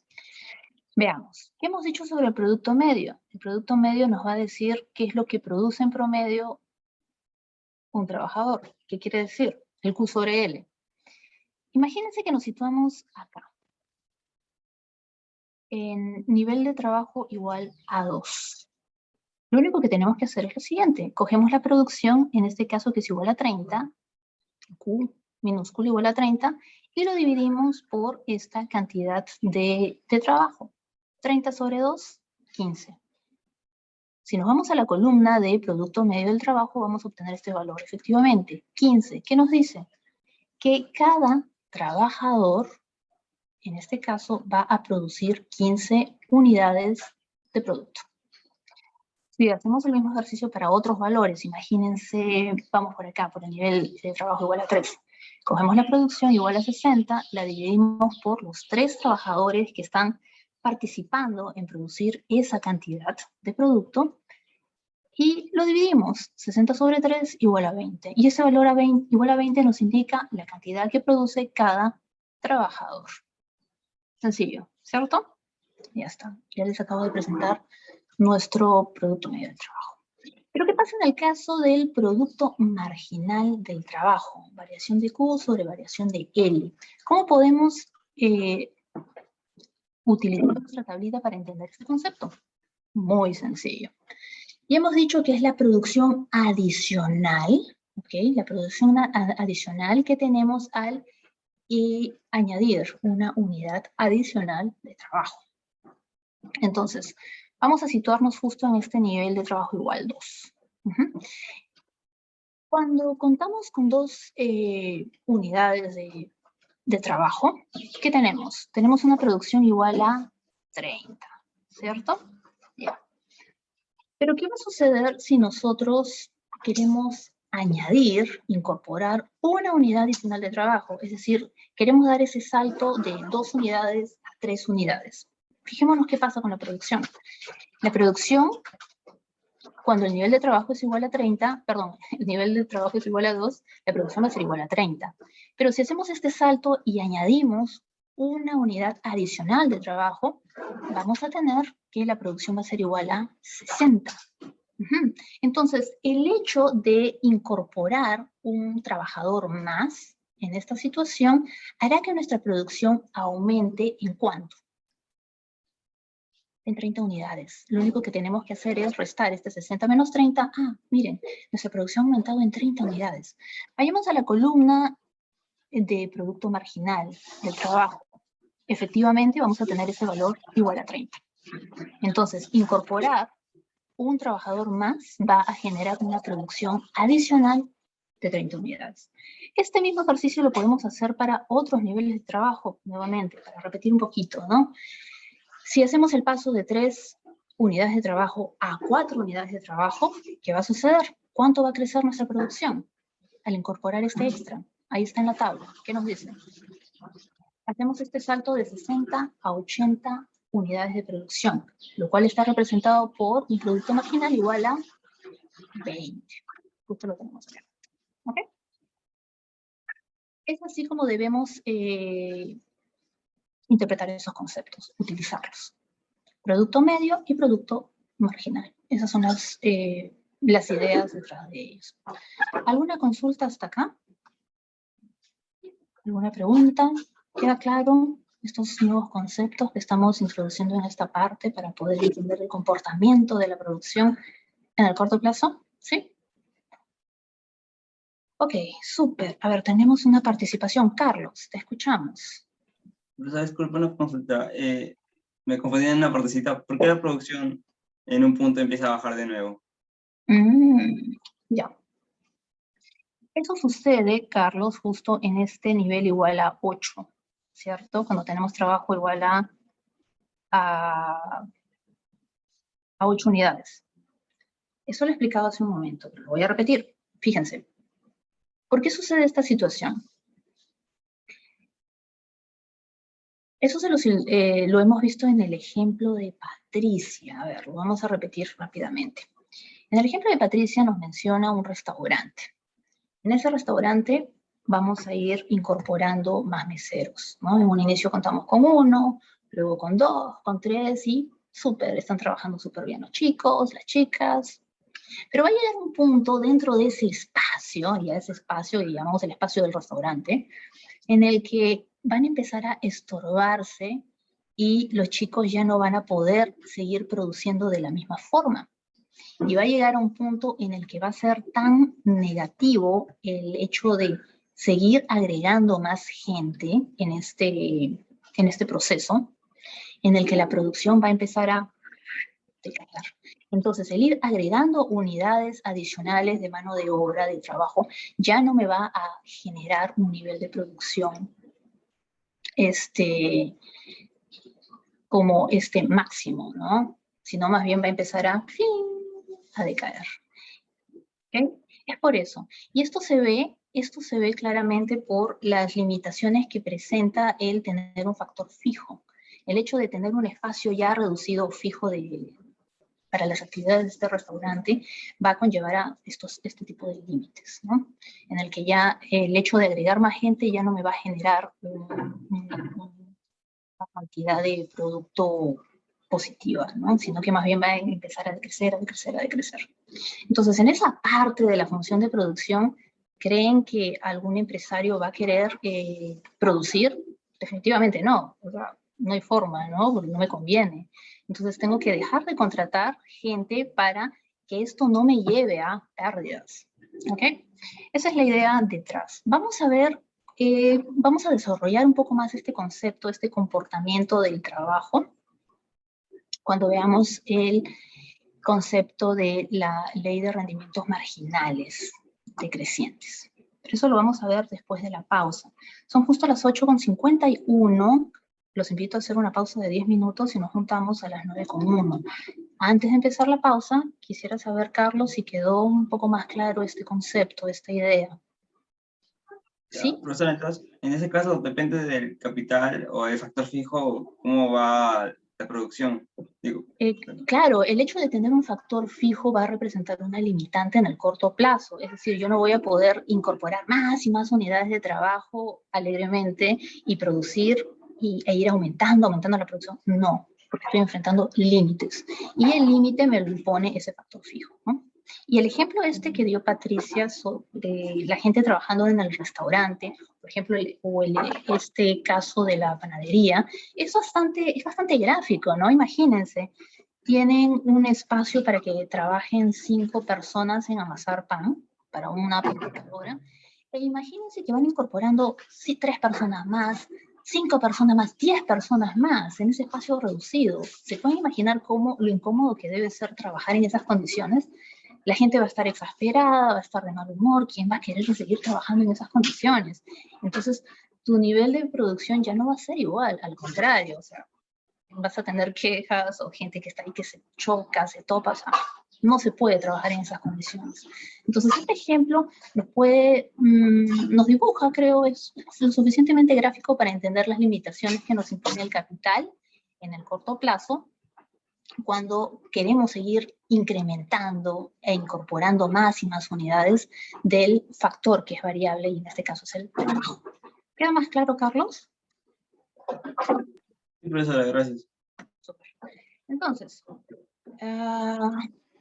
Veamos, ¿qué hemos dicho sobre el producto medio? El producto medio nos va a decir qué es lo que produce en promedio un trabajador. ¿Qué quiere decir? El Q sobre L. Imagínense que nos situamos acá. En nivel de trabajo igual a 2. Lo único que tenemos que hacer es lo siguiente. Cogemos la producción, en este caso que es igual a 30, Q minúsculo igual a 30, y lo dividimos por esta cantidad de trabajo. 30 sobre 2, 15. Si nos vamos a la columna de producto medio del trabajo, vamos a obtener este valor efectivamente. 15. ¿Qué nos dice? Que cada trabajador, en este caso, va a producir 15 unidades de producto. Si hacemos el mismo ejercicio para otros valores, imagínense, vamos por acá, por el nivel de trabajo igual a 3. Cogemos la producción igual a 60, la dividimos por los 3 trabajadores que están participando en producir esa cantidad de producto y lo dividimos. 60 sobre 3 igual a 20. Y ese valor igual a 20 nos indica la cantidad que produce cada trabajador. Sencillo, ¿cierto? Ya está. Ya les acabo de presentar nuestro producto medio del trabajo. Pero ¿qué pasa en el caso del producto marginal del trabajo? Variación de Q sobre variación de L. ¿Cómo podemos Utilizamos nuestra tablita para entender este concepto. Muy sencillo. Y hemos dicho que es la producción adicional, ¿ok? La producción adicional que tenemos al añadir una unidad adicional de trabajo. Entonces, vamos a situarnos justo en este nivel de trabajo igual 2. Cuando contamos con dos unidades de trabajo, ¿qué tenemos? Tenemos una producción igual a 30, ¿cierto? Ya. Pero ¿qué va a suceder si nosotros queremos añadir, incorporar una unidad adicional de trabajo? Es decir, queremos dar ese salto de 2 unidades a 3 unidades. Fijémonos qué pasa con la producción. La producción, cuando el nivel de trabajo es igual a 30, perdón, el nivel de trabajo es igual a 2, la producción va a ser igual a 30. Pero si hacemos este salto y añadimos una unidad adicional de trabajo, vamos a tener que la producción va a ser igual a 60. Entonces, el hecho de incorporar un trabajador más en esta situación hará que nuestra producción aumente ¿en cuánto? En 30 unidades. Lo único que tenemos que hacer es restar este 60 menos 30. Ah, miren, nuestra producción ha aumentado en 30 unidades. Vayamos a la columna de producto marginal del trabajo. Efectivamente, vamos a tener ese valor igual a 30. Entonces, incorporar un trabajador más va a generar una producción adicional de 30 unidades. Este mismo ejercicio lo podemos hacer para otros niveles de trabajo, nuevamente, para repetir un poquito, ¿no? Si hacemos el paso de 3 unidades de trabajo a 4 unidades de trabajo, ¿qué va a suceder? ¿Cuánto va a crecer nuestra producción al incorporar este extra? Ahí está en la tabla. ¿Qué nos dice? Hacemos este salto de 60 a 80 unidades de producción, lo cual está representado por un producto marginal igual a 20. Justo lo tenemos acá. ¿Ok? Es así como debemos interpretar esos conceptos, utilizarlos. Producto medio y producto marginal. Esas son las ideas detrás de ellos. ¿Alguna consulta hasta acá? ¿Alguna pregunta? ¿Queda claro estos nuevos conceptos que estamos introduciendo en esta parte para poder entender el comportamiento de la producción en el corto plazo? ¿Sí? Ok, súper. A ver, tenemos una participación. Carlos, te escuchamos. Profesor, disculpa una consulta. Me confundí en una partecita. ¿Por qué la producción en un punto empieza a bajar de nuevo? Ya. Eso sucede, Carlos, justo en este nivel igual a 8, ¿cierto? Cuando tenemos trabajo igual a 8 unidades. Eso lo he explicado hace un momento, pero lo voy a repetir. Fíjense. ¿Por qué sucede esta situación? Eso lo hemos visto en el ejemplo de Patricia. A ver, lo vamos a repetir rápidamente. En el ejemplo de Patricia nos menciona un restaurante. En ese restaurante vamos a ir incorporando más meseros, ¿no? En un inicio contamos con 1, luego con 2, con 3 y súper, están trabajando súper bien los chicos, las chicas. Pero va a llegar un punto dentro de ese espacio, y a ese espacio que llamamos el espacio del restaurante, en el que van a empezar a estorbarse y los chicos ya no van a poder seguir produciendo de la misma forma. Y va a llegar a un punto en el que va a ser tan negativo el hecho de seguir agregando más gente en este proceso, en el que la producción va a empezar a decaer. Entonces, el ir agregando unidades adicionales de mano de obra, de trabajo, ya no me va a generar un nivel de producción como máximo, ¿no? Sino más bien va a empezar a decaer. ¿Okay? Es por eso. Y esto se ve claramente por las limitaciones que presenta el tener un factor fijo. El hecho de tener un espacio ya reducido fijo para las actividades de este restaurante va a conllevar a este tipo de límites, ¿no? En el que ya el hecho de agregar más gente ya no me va a generar una cantidad de producto positiva, ¿no? Sino que más bien va a empezar a decrecer, a decrecer, a decrecer. Entonces, en esa parte de la función de producción, ¿creen que algún empresario va a querer producir? Definitivamente no. O sea, no hay forma, ¿no? Porque no me conviene. Entonces tengo que dejar de contratar gente para que esto no me lleve a pérdidas. ¿Ok? Esa es la idea detrás. Vamos a ver, vamos a desarrollar un poco más este concepto, este comportamiento del trabajo, cuando veamos el concepto de la ley de rendimientos marginales decrecientes. Pero eso lo vamos a ver después de la pausa. Son justo las 8:51. Los invito a hacer una pausa de 10 minutos y nos juntamos a las 9:01. Antes de empezar la pausa, quisiera saber, Carlos, si quedó un poco más claro este concepto, esta idea. ¿Sí? Profesor, entonces, en ese caso depende del capital o del factor fijo, cómo va la producción. Digo, Claro, el hecho de tener un factor fijo va a representar una limitante en el corto plazo. Es decir, yo no voy a poder incorporar más y más unidades de trabajo alegremente y producir e ir aumentando la producción. No, porque estoy enfrentando límites. Y el límite me lo impone ese factor fijo, ¿no? Y el ejemplo este que dio Patricia sobre la gente trabajando en el restaurante, por ejemplo, este caso de la panadería, es bastante gráfico, ¿no? Imagínense, tienen un espacio para que trabajen 5 personas en amasar pan para una panificadora, e imagínense que van incorporando 3 personas más, 5 personas más, 10 personas más en ese espacio reducido. ¿Se pueden imaginar lo incómodo que debe ser trabajar en esas condiciones? La gente va a estar exasperada, va a estar de mal humor, ¿quién va a querer seguir trabajando en esas condiciones? Entonces, tu nivel de producción ya no va a ser igual, al contrario, o sea, vas a tener quejas o gente que está ahí que se choca, se topa, o sea, no se puede trabajar en esas condiciones. Entonces, este ejemplo nos dibuja, creo, es lo suficientemente gráfico para entender las limitaciones que nos impone el capital en el corto plazo, cuando queremos seguir incrementando e incorporando más y más unidades del factor que es variable, y en este caso es el trabajo. ¿Queda más claro, Carlos? sí, profesora, gracias. Super. Entonces,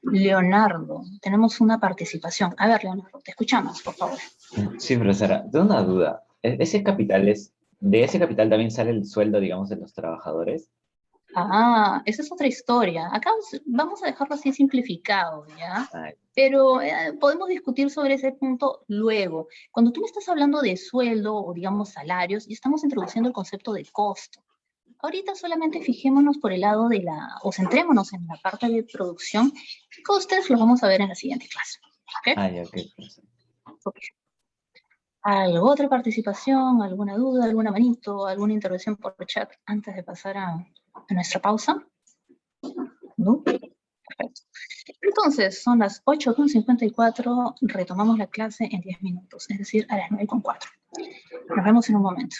Leonardo, tenemos una participación. A ver, Leonardo, te escuchamos, por favor. Sí, profesora, tengo una duda. ¿Ese capital de ese capital también sale el sueldo, digamos, de los trabajadores? Esa es otra historia. Acá vamos a dejarlo así simplificado, ¿ya? Ay, Pero podemos discutir sobre ese punto luego. Cuando tú me estás hablando de sueldo o, digamos, salarios, y estamos introduciendo el concepto de costo. Ahorita solamente fijémonos por el lado o centrémonos en la parte de producción. Costes los vamos a ver en la siguiente clase. ¿Ok? ok, profesora. Ok. ¿Alguna otra participación, alguna duda, alguna manito, alguna intervención por chat antes de pasar a nuestra pausa? ¿No? Perfecto. Entonces, son las 8:54, retomamos la clase en 10 minutos, es decir, a las 9:04. Nos vemos en un momento.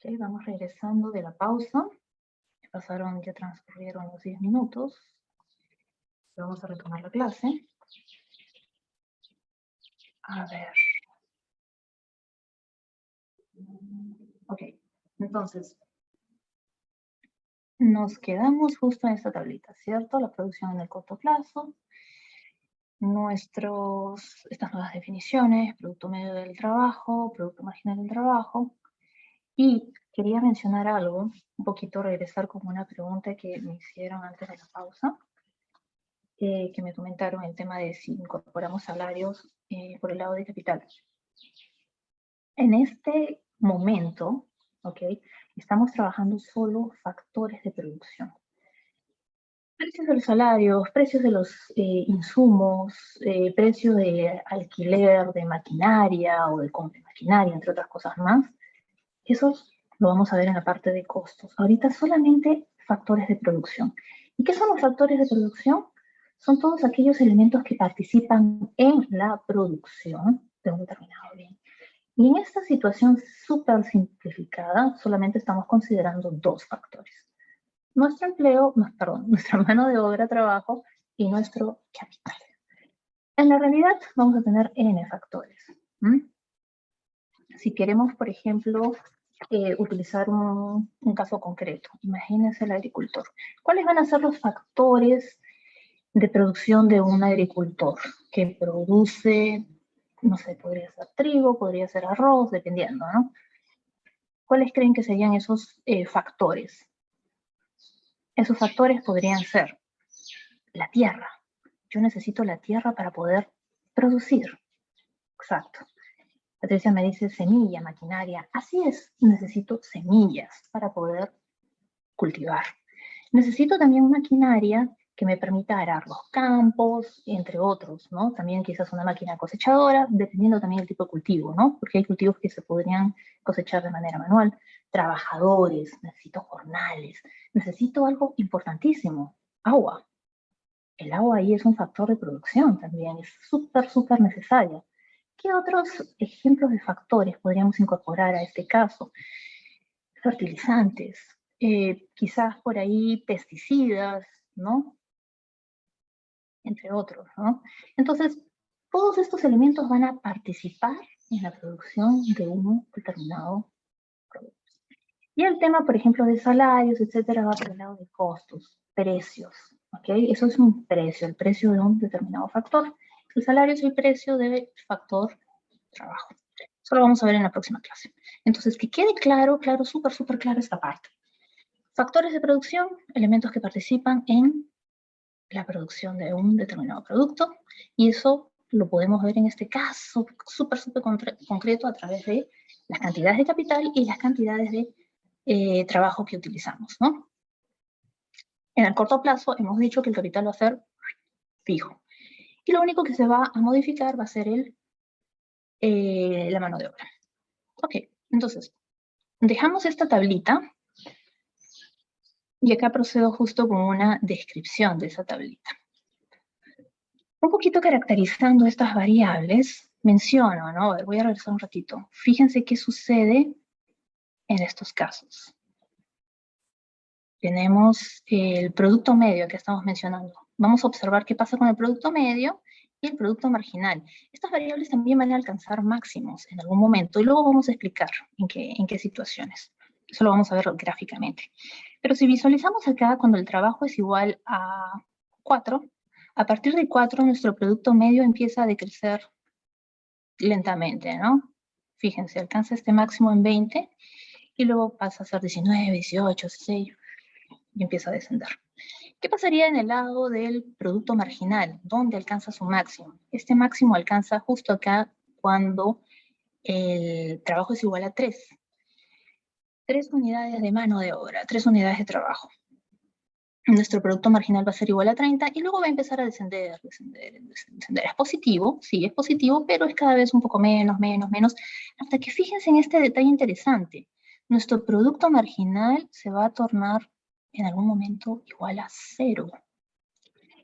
Ok, vamos regresando de la pausa. Ya transcurrieron los 10 minutos. Vamos a retomar la clase. A ver. Ok, entonces, nos quedamos justo en esta tablita, ¿cierto? La producción en el corto plazo, estas nuevas definiciones, producto medio del trabajo, producto marginal del trabajo. Y quería mencionar algo, un poquito regresar con una pregunta que me hicieron antes de la pausa, que me comentaron el tema de si incorporamos salarios por el lado de capital. En este momento, ¿ok? Estamos trabajando solo factores de producción. Precios de los salarios, precios de los insumos, precios de alquiler de maquinaria o de compra de maquinaria, entre otras cosas más. Esos lo vamos a ver en la parte de costos. Ahorita solamente factores de producción. ¿Y qué son los factores de producción? Son todos aquellos elementos que participan en la producción de un determinado bien. Y en esta situación súper simplificada, solamente estamos considerando dos factores. Nuestra mano de obra, trabajo y nuestro capital. En la realidad vamos a tener N factores. Si queremos, por ejemplo, utilizar un caso concreto, imagínense el agricultor. ¿Cuáles van a ser los factores de producción de un agricultor que produce, no sé, podría ser trigo, podría ser arroz, dependiendo, ¿no? ¿Cuáles creen que serían esos factores? Esos factores podrían ser la tierra. Yo necesito la tierra para poder producir. Exacto. Patricia me dice semilla, maquinaria. Así es, necesito semillas para poder cultivar. Necesito también maquinaria que me permita arar los campos, entre otros, ¿no? También quizás una máquina cosechadora, dependiendo también del tipo de cultivo, ¿no? Porque hay cultivos que se podrían cosechar de manera manual. Trabajadores, necesito jornales, necesito algo importantísimo, agua. El agua ahí es un factor de producción también, es súper necesaria. ¿Qué otros ejemplos de factores podríamos incorporar a este caso? Fertilizantes, quizás por ahí pesticidas, ¿no? Entre otros, ¿no? Entonces, todos estos elementos van a participar en la producción de un determinado producto. Y el tema, por ejemplo, de salarios, etcétera, va por el lado de costos, precios, ¿ok? Eso es un precio, el precio de un determinado factor. El salario es el precio del factor trabajo. Eso lo vamos a ver en la próxima clase. Entonces, que quede claro, súper claro esta parte. Factores de producción, elementos que participan en la producción de un determinado producto, y eso lo podemos ver en este caso súper concreto a través de las cantidades de capital y las cantidades de trabajo que utilizamos, ¿no? En el corto plazo hemos dicho que el capital va a ser fijo, y lo único que se va a modificar va a ser la mano de obra. Ok, entonces, dejamos esta tablita, y acá procedo justo con una descripción de esa tablita. Un poquito caracterizando estas variables, menciono, ¿no? A ver, voy a regresar un ratito. Fíjense qué sucede en estos casos. Tenemos el producto medio que estamos mencionando. Vamos a observar qué pasa con el producto medio y el producto marginal. Estas variables también van a alcanzar máximos en algún momento, y luego vamos a explicar en qué situaciones. Eso lo vamos a ver gráficamente. Pero si visualizamos acá, cuando el trabajo es igual a 4, a partir de 4 nuestro producto medio empieza a decrecer lentamente, ¿no? Fíjense, alcanza este máximo en 20 y luego pasa a ser 19, 18, 16 y empieza a descender. ¿Qué pasaría en el lado del producto marginal? ¿Dónde alcanza su máximo? Este máximo alcanza justo acá cuando el trabajo es igual a 3. 3 unidades de mano de obra, 3 unidades de trabajo. Nuestro producto marginal va a ser igual a 30 y luego va a empezar a descender. Es positivo, sí, es positivo, pero es cada vez un poco menos, hasta que fíjense en este detalle interesante. Nuestro producto marginal se va a tornar en algún momento igual a 0.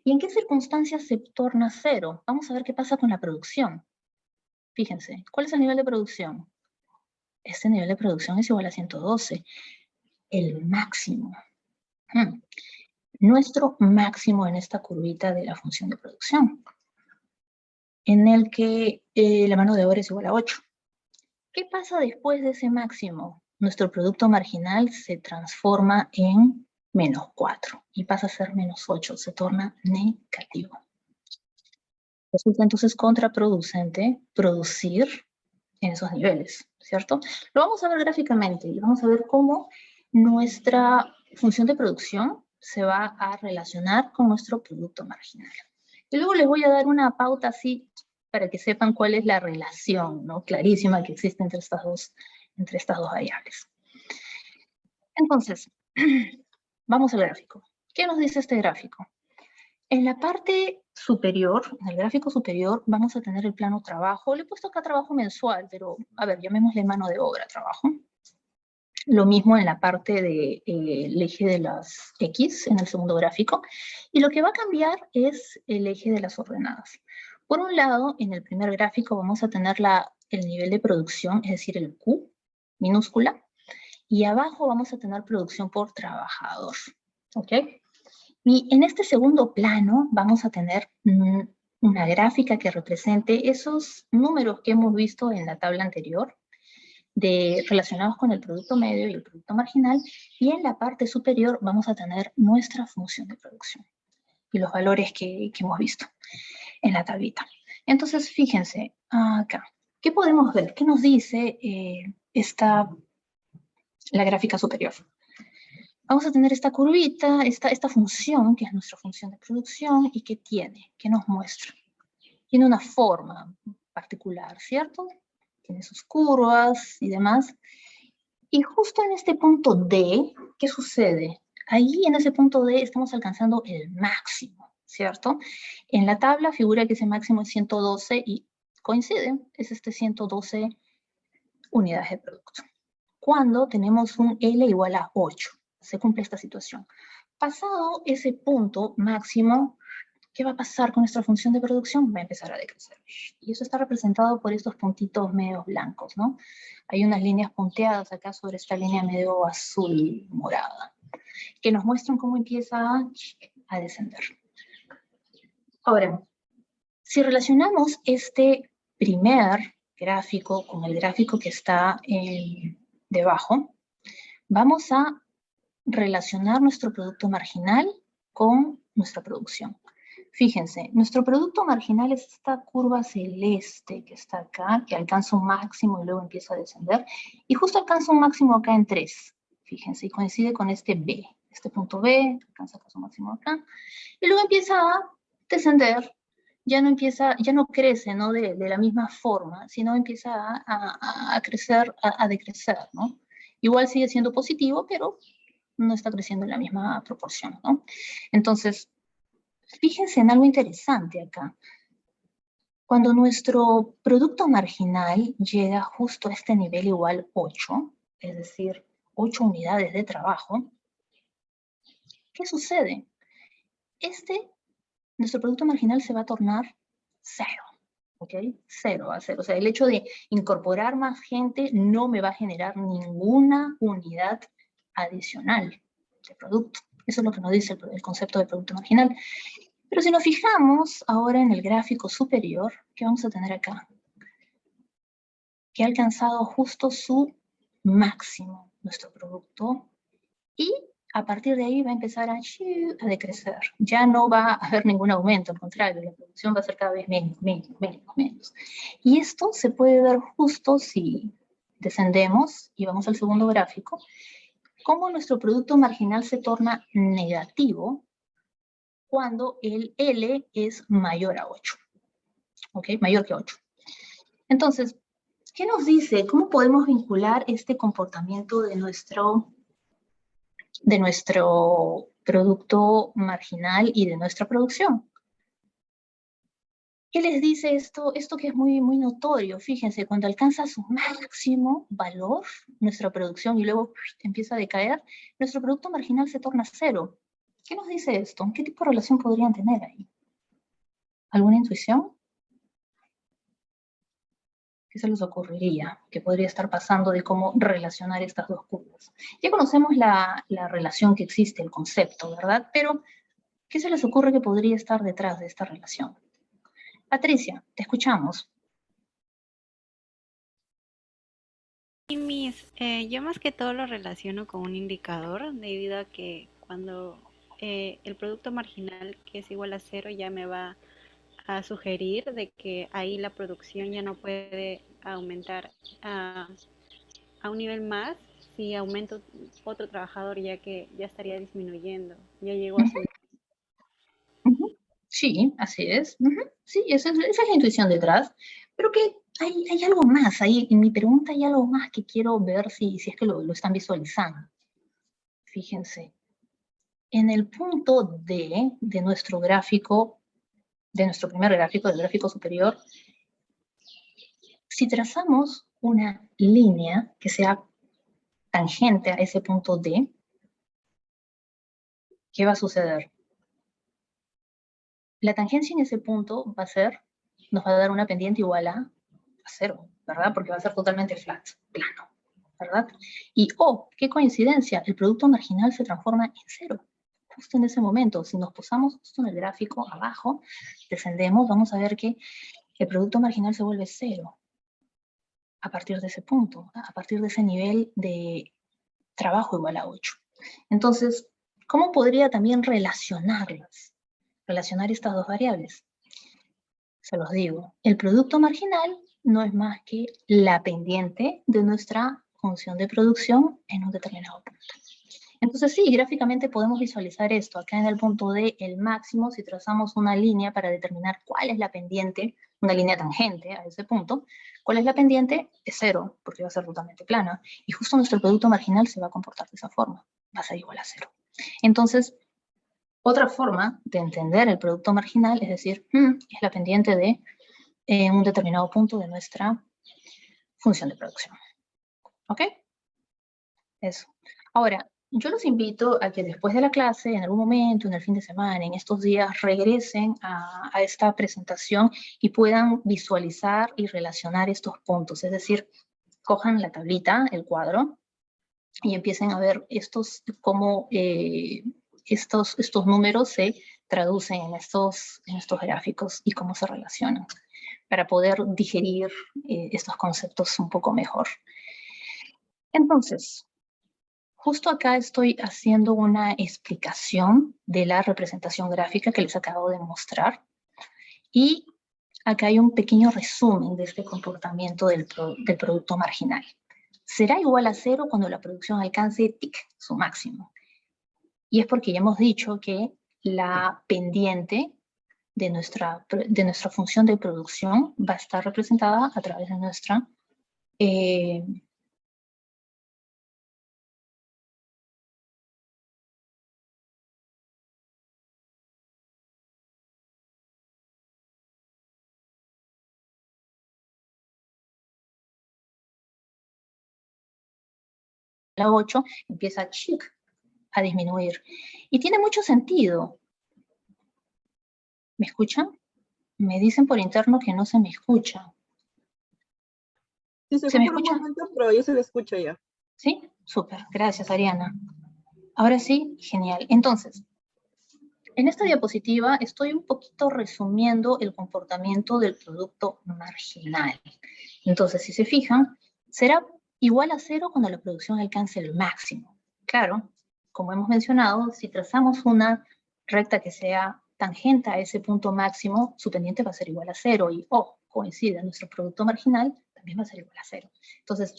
¿Y en qué circunstancias se torna 0? Vamos a ver qué pasa con la producción. Fíjense, ¿cuál es el nivel de producción? este nivel de producción es igual a 112, el máximo. Nuestro máximo en esta curvita de la función de producción, en el que la mano de obra es igual a 8. ¿Qué pasa después de ese máximo? Nuestro producto marginal se transforma en menos 4 y pasa a ser menos 8, se torna negativo. Resulta entonces contraproducente producir en esos niveles, ¿cierto? Lo vamos a ver gráficamente y vamos a ver cómo nuestra función de producción se va a relacionar con nuestro producto marginal. Y luego les voy a dar una pauta así para que sepan cuál es la relación, ¿no? Clarísima que existe entre estas dos variables. Entonces, vamos al gráfico. ¿Qué nos dice este gráfico? En la parte superior, en el gráfico superior, vamos a tener el plano trabajo. Le he puesto acá trabajo mensual, pero, a ver, llamémosle mano de obra trabajo. Lo mismo en la parte del eje de las X, en el segundo gráfico. Y lo que va a cambiar es el eje de las ordenadas. Por un lado, en el primer gráfico vamos a tener el nivel de producción, es decir, el Q minúscula. Y abajo vamos a tener producción por trabajador. ¿Ok? Y en este segundo plano vamos a tener una gráfica que represente esos números que hemos visto en la tabla anterior, relacionados con el producto medio y el producto marginal, y en la parte superior vamos a tener nuestra función de producción y los valores que hemos visto en la tablita. Entonces, fíjense acá, ¿qué podemos ver? ¿Qué nos dice la gráfica superior? Vamos a tener esta curvita, esta función, que es nuestra función de producción, y ¿qué tiene? ¿Qué nos muestra? Tiene una forma particular, ¿cierto? Tiene sus curvas y demás. Y justo en este punto D, ¿qué sucede? Ahí en ese punto D estamos alcanzando el máximo, ¿cierto? En la tabla figura que ese máximo es 112 y coincide, es 112 unidades de producto. Cuando tenemos un L igual a 8. Se cumple esta situación. Pasado ese punto máximo, ¿qué va a pasar con nuestra función de producción? Va a empezar a decrecer. Y eso está representado por estos puntitos medio blancos, ¿no? Hay unas líneas punteadas acá sobre esta línea medio azul morada, que nos muestran cómo empieza a descender. Ahora, si relacionamos este primer gráfico con el gráfico que está debajo, vamos a relacionar nuestro producto marginal con nuestra producción. Fíjense, nuestro producto marginal es esta curva celeste que está acá, que alcanza un máximo y luego empieza a descender, y justo alcanza un máximo acá en 3. Fíjense, y coincide con este B. Este punto B alcanza su máximo acá, y luego empieza a descender. Ya no crece, ¿no? de la misma forma, sino empieza a crecer, a decrecer, ¿no? Igual sigue siendo positivo, pero no está creciendo en la misma proporción, ¿no? Entonces, fíjense en algo interesante acá. Cuando nuestro producto marginal llega justo a este nivel igual 8, es decir, 8 unidades de trabajo, ¿qué sucede? Nuestro producto marginal se va a tornar 0, ¿ok? 0 va a ser. O sea, el hecho de incorporar más gente no me va a generar ninguna unidad adicional de producto. Eso es lo que nos dice el concepto de producto marginal. Pero si nos fijamos ahora en el gráfico superior, ¿qué vamos a tener acá? Que ha alcanzado justo su máximo nuestro producto y a partir de ahí va a empezar a decrecer. Ya no va a haber ningún aumento, al contrario, la producción va a ser cada vez menos. Y esto se puede ver justo si descendemos y vamos al segundo gráfico, cómo nuestro producto marginal se torna negativo cuando el L es mayor a 8, ¿ok? Mayor que 8. Entonces, ¿qué nos dice? ¿Cómo podemos vincular este comportamiento de nuestro producto marginal y de nuestra producción? ¿Qué les dice esto? Esto que es muy, muy notorio. Fíjense, cuando alcanza su máximo valor, nuestra producción, y luego empieza a decaer, nuestro producto marginal se torna 0. ¿Qué nos dice esto? ¿Qué tipo de relación podrían tener ahí? ¿Alguna intuición? ¿Qué se les ocurriría que podría estar pasando de cómo relacionar estas dos curvas? Ya conocemos la relación que existe, el concepto, ¿verdad? Pero, ¿qué se les ocurre que podría estar detrás de esta relación? Patricia, te escuchamos. Y yo más que todo lo relaciono con un indicador, debido a que cuando el producto marginal, que es igual a cero, ya me va a sugerir de que ahí la producción ya no puede aumentar a un nivel más si aumento otro trabajador, ya que ya estaría disminuyendo, ya llegó a su... Sí, así es. Sí, esa es la intuición detrás. Pero que hay algo más ahí. En mi pregunta hay algo más que quiero ver si es que lo están visualizando. Fíjense. En el punto D de nuestro gráfico, de nuestro primer gráfico, del gráfico superior, si trazamos una línea que sea tangente a ese punto D, ¿qué va a suceder? La tangencia en ese punto va a ser, nos va a dar una pendiente igual a cero, ¿verdad? Porque va a ser totalmente flat, plano, ¿verdad? Y, oh, qué coincidencia, el producto marginal se transforma en cero. Justo en ese momento, si nos posamos justo en el gráfico abajo, descendemos, vamos a ver que el producto marginal se vuelve cero a partir de ese punto, a partir de ese nivel de trabajo igual a 8. Entonces, ¿cómo podría también relacionar estas dos variables? Se los digo, el producto marginal no es más que la pendiente de nuestra función de producción en un determinado punto. Entonces sí, gráficamente podemos visualizar esto. Acá en el punto D, el máximo, si trazamos una línea para determinar cuál es la pendiente, una línea tangente a ese punto, cuál es la pendiente, es cero, porque va a ser totalmente plana. Y justo nuestro producto marginal se va a comportar de esa forma, va a ser igual a cero. Entonces, otra forma de entender el producto marginal es decir, es la pendiente de un determinado punto de nuestra función de producción. ¿Ok? Eso. Ahora, yo los invito a que después de la clase, en algún momento, en el fin de semana, en estos días, regresen a esta presentación y puedan visualizar y relacionar estos puntos. Es decir, cojan la tablita, el cuadro, y empiecen a ver cómo estos números se traducen en estos gráficos y cómo se relacionan, para poder digerir estos conceptos un poco mejor. Entonces, justo acá estoy haciendo una explicación de la representación gráfica que les acabo de mostrar. Y acá hay un pequeño resumen de este comportamiento del producto marginal. Será igual a cero cuando la producción alcance su máximo. Y es porque ya hemos dicho que la pendiente de nuestra función de producción va a estar representada a través de nuestra la 8 empieza a disminuir. Y tiene mucho sentido. ¿Me escuchan? Me dicen por interno que no se me escucha. Sí, ¿Se me por un escucha? momento, pero yo se le escucho ya. ¿Sí? Súper. Gracias, Ariana. Ahora sí, genial. Entonces, en esta diapositiva estoy un poquito resumiendo el comportamiento del producto marginal. Entonces, si se fijan, será igual a cero cuando la producción alcance el máximo. Claro, como hemos mencionado, si trazamos una recta que sea tangente a ese punto máximo, su pendiente va a ser igual a cero y, coincide, nuestro producto marginal también va a ser igual a cero. Entonces,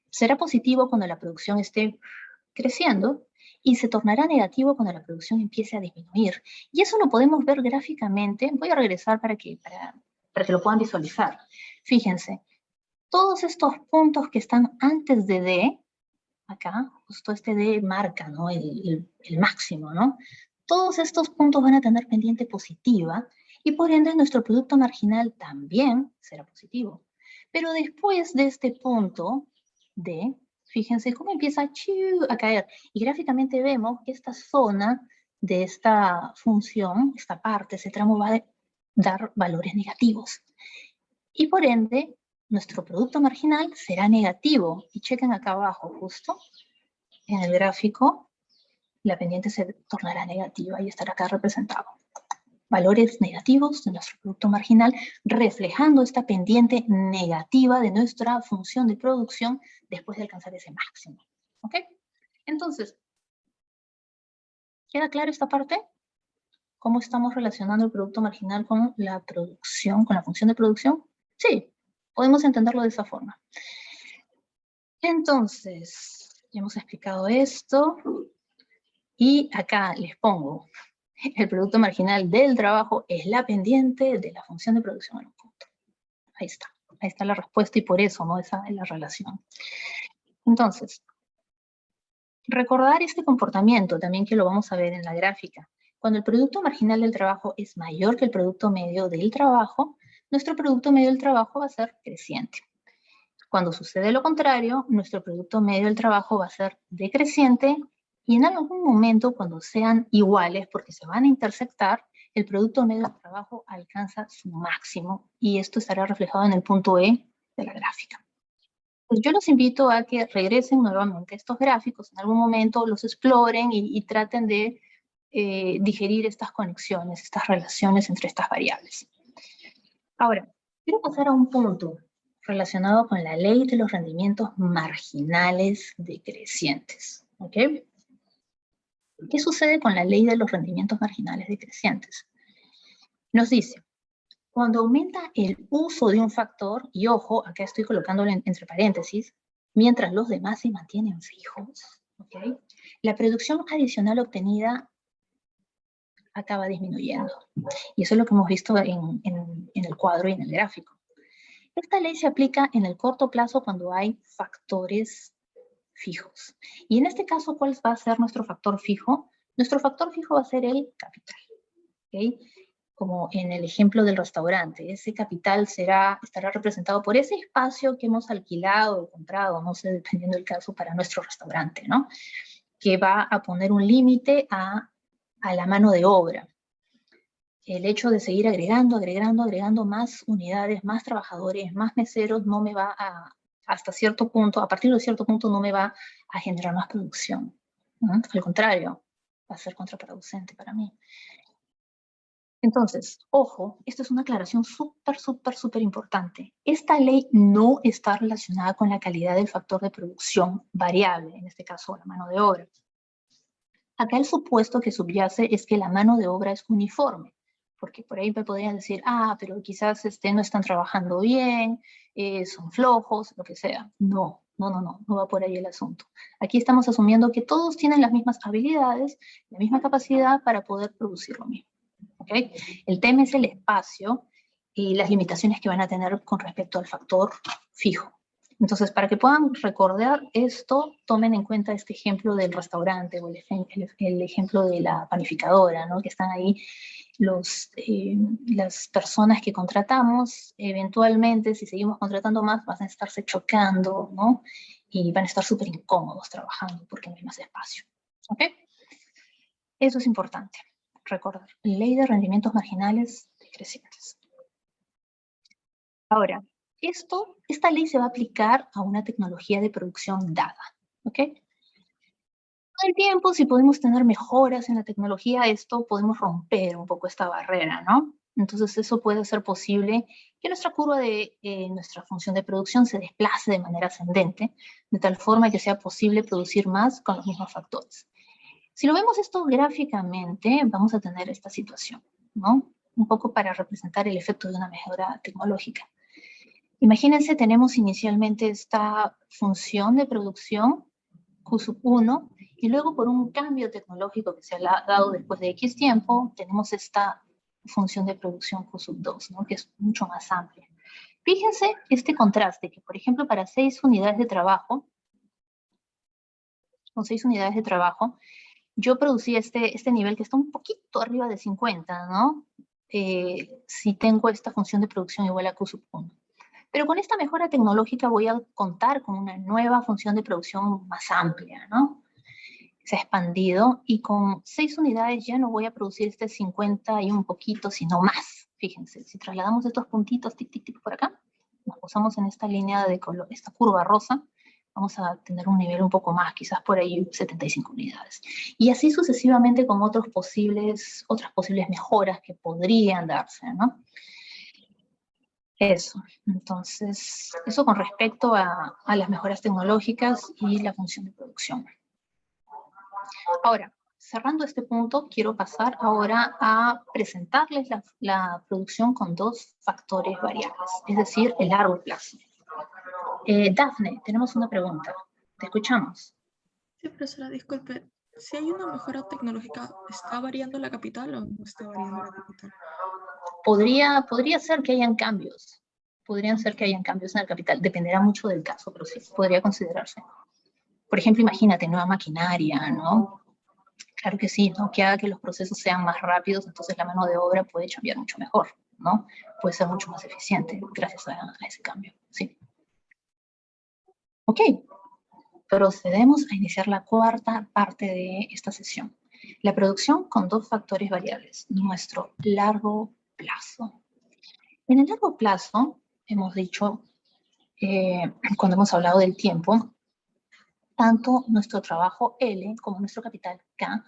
será positivo cuando la producción esté creciendo y se tornará negativo cuando la producción empiece a disminuir. Y eso lo podemos ver gráficamente. Voy a regresar para que lo puedan visualizar. Fíjense, todos estos puntos que están antes de D, acá, justo este D marca, ¿no? el máximo, ¿no? Todos estos puntos van a tener pendiente positiva y por ende nuestro producto marginal también será positivo. Pero después de este punto D, fíjense cómo empieza a caer. Y gráficamente vemos que esta zona de esta función, esta parte, ese tramo va a dar valores negativos. Y por ende, nuestro producto marginal será negativo. Y chequen acá abajo, justo, en el gráfico, la pendiente se tornará negativa y estará acá representado. Valores negativos de nuestro producto marginal, reflejando esta pendiente negativa de nuestra función de producción después de alcanzar ese máximo. ¿Ok? Entonces, ¿queda claro esta parte? ¿Cómo estamos relacionando el producto marginal con la producción, con la función de producción? Sí, podemos entenderlo de esa forma. Entonces, ya hemos explicado esto. Y acá les pongo, el producto marginal del trabajo es la pendiente de la función de producción en un punto. Ahí está la respuesta y por eso, ¿no? Esa es la relación. Entonces, recordar este comportamiento también que lo vamos a ver en la gráfica. Cuando el producto marginal del trabajo es mayor que el producto medio del trabajo, nuestro producto medio del trabajo va a ser creciente. Cuando sucede lo contrario, nuestro producto medio del trabajo va a ser decreciente y en algún momento, cuando sean iguales, porque se van a intersectar, el producto medio del trabajo alcanza su máximo y esto estará reflejado en el punto E de la gráfica. Pues yo los invito a que regresen nuevamente a estos gráficos, en algún momento los exploren y traten de digerir estas conexiones, estas relaciones entre estas variables. Ahora, quiero pasar a un punto relacionado con la ley de los rendimientos marginales decrecientes. ¿Ok? ¿Qué sucede con la ley de los rendimientos marginales decrecientes? Nos dice, cuando aumenta el uso de un factor, y ojo, acá estoy colocándolo entre paréntesis, mientras los demás se mantienen fijos, ¿ok? La producción adicional obtenida acaba disminuyendo. Y eso es lo que hemos visto en el cuadro y en el gráfico. Esta ley se aplica en el corto plazo cuando hay factores fijos. Y en este caso, ¿cuál va a ser nuestro factor fijo? Nuestro factor fijo va a ser el capital. ¿Okay? Como en el ejemplo del restaurante. Ese capital estará representado por ese espacio que hemos alquilado o comprado, no sé, dependiendo del caso, para nuestro restaurante, ¿no? Que va a poner un límite a la mano de obra. El hecho de seguir agregando más unidades, más trabajadores, más meseros, no me va hasta cierto punto, a partir de cierto punto no me va a generar más producción. ¿No? Al contrario, va a ser contraproducente para mí. Entonces, ojo, esto es una aclaración súper importante. Esta ley no está relacionada con la calidad del factor de producción variable, en este caso la mano de obra. Acá el supuesto que subyace es que la mano de obra es uniforme, porque por ahí me podrían decir, pero quizás no están trabajando bien, son flojos, lo que sea. No va por ahí el asunto. Aquí estamos asumiendo que todos tienen las mismas habilidades, la misma capacidad para poder producir lo mismo. ¿Okay? El tema es el espacio y las limitaciones que van a tener con respecto al factor fijo. Entonces, para que puedan recordar esto, tomen en cuenta este ejemplo del restaurante o el ejemplo de la panificadora, ¿no? Que están ahí las personas que contratamos, eventualmente, si seguimos contratando más, van a estarse chocando, ¿no? Y van a estar súper incómodos trabajando porque no hay más espacio. ¿Ok? Eso es importante. Recordar, ley de rendimientos marginales decrecientes. Ahora, esta ley se va a aplicar a una tecnología de producción dada, ¿ok? Con el tiempo, si podemos tener mejoras en la tecnología, podemos romper un poco esta barrera, ¿no? Entonces, eso puede ser posible que nuestra curva de nuestra función de producción se desplace de manera ascendente, de tal forma que sea posible producir más con los mismos factores. Si lo vemos esto gráficamente, vamos a tener esta situación, ¿no? Un poco para representar el efecto de una mejora tecnológica. Imagínense, tenemos inicialmente esta función de producción, Q sub 1, y luego por un cambio tecnológico que se ha dado después de X tiempo, tenemos esta función de producción Q sub 2, ¿no? Que es mucho más amplia. Fíjense este contraste, que por ejemplo para 6 unidades de trabajo, con 6 unidades de trabajo, yo producí este nivel que está un poquito arriba de 50, ¿no? Si tengo esta función de producción igual a Q sub 1. Pero con esta mejora tecnológica voy a contar con una nueva función de producción más amplia, ¿no? Se ha expandido y con 6 unidades ya no voy a producir este 50 y un poquito, sino más. Fíjense, si trasladamos estos puntitos, tic, tic, tic, por acá, nos posamos en esta línea de color, esta curva rosa, vamos a tener un nivel un poco más, quizás por ahí 75 unidades. Y así sucesivamente con otras posibles mejoras que podrían darse, ¿no? Eso. Entonces, eso con respecto a las mejoras tecnológicas y la función de producción. Ahora, cerrando este punto, quiero pasar ahora a presentarles la producción con dos factores variables, es decir, el largo plazo. Dafne, tenemos una pregunta. Te escuchamos. Sí, profesora, disculpe. Si hay una mejora tecnológica, ¿está variando la capital o no está variando la capital? Podría ser que hayan cambios. Podrían ser que hayan cambios en el capital. Dependerá mucho del caso, pero sí, podría considerarse. Por ejemplo, imagínate, nueva maquinaria, ¿no? Claro que sí, ¿no? Que haga que los procesos sean más rápidos, entonces la mano de obra puede cambiar mucho mejor, ¿no? Puede ser mucho más eficiente gracias a ese cambio, sí. Ok, procedemos a iniciar la cuarta parte de esta sesión. La producción con dos factores variables, nuestro largo plazo. En el largo plazo, hemos dicho, cuando hemos hablado del tiempo, tanto nuestro trabajo L como nuestro capital K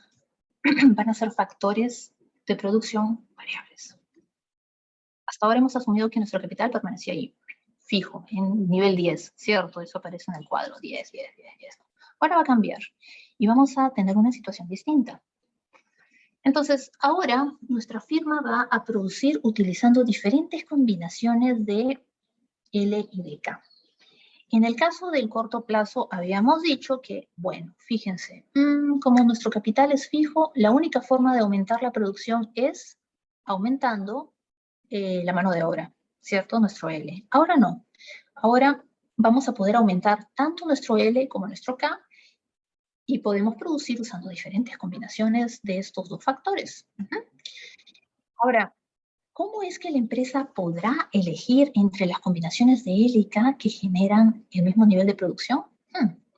van a ser factores de producción variables. Hasta ahora hemos asumido que nuestro capital permanecía ahí, fijo, en nivel 10, ¿cierto? Eso aparece en el cuadro, 10, 10, 10, 10. Ahora va a cambiar y vamos a tener una situación distinta. Entonces, ahora nuestra firma va a producir utilizando diferentes combinaciones de L y de K. En el caso del corto plazo, habíamos dicho que, bueno, fíjense, como nuestro capital es fijo, la única forma de aumentar la producción es aumentando la mano de obra, ¿cierto? Nuestro L. Ahora no. Ahora vamos a poder aumentar tanto nuestro L como nuestro K y podemos producir usando diferentes combinaciones de estos dos factores. Ahora, ¿cómo es que la empresa podrá elegir entre las combinaciones de L y K que generan el mismo nivel de producción?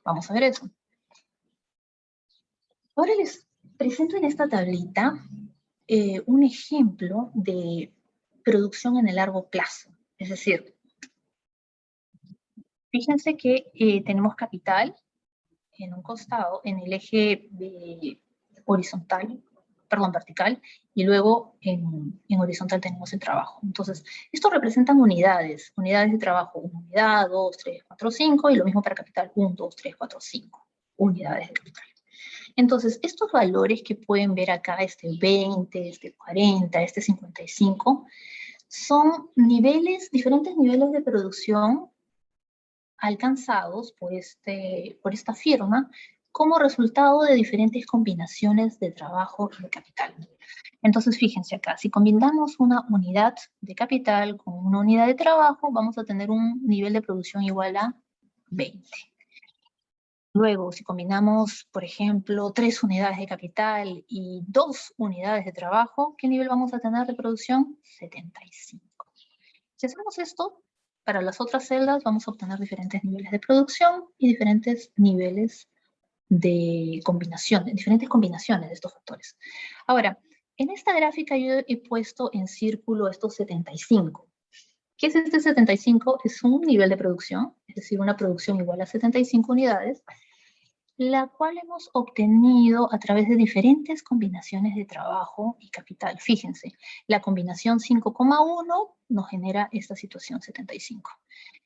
Vamos a ver eso. Ahora les presento en esta tablita un ejemplo de producción en el largo plazo. Es decir, fíjense que tenemos capital en un costado, en el eje vertical, y luego en horizontal tenemos el trabajo. Entonces, esto representan unidades de trabajo, 1 unidad, 2, 3, 4, 5, y lo mismo para capital, 1, 2, 3, 4, 5 unidades de capital. Entonces, estos valores que pueden ver acá, este 20, este 40, este 55, son diferentes niveles de producción alcanzados por esta firma como resultado de diferentes combinaciones de trabajo y de capital. Entonces, fíjense acá, si combinamos una unidad de capital con una unidad de trabajo, vamos a tener un nivel de producción igual a 20. Luego, si combinamos, por ejemplo, 3 unidades de capital y 2 unidades de trabajo, ¿qué nivel vamos a tener de producción? 75. Si hacemos esto, para las otras celdas vamos a obtener diferentes niveles de producción y diferentes niveles de combinaciones, diferentes combinaciones de estos factores. Ahora, en esta gráfica yo he puesto en círculo estos 75. ¿Qué es este 75? Es un nivel de producción, es decir, una producción igual a 75 unidades, la cual hemos obtenido a través de diferentes combinaciones de trabajo y capital. Fíjense, la combinación 5,1 nos genera esta situación 75.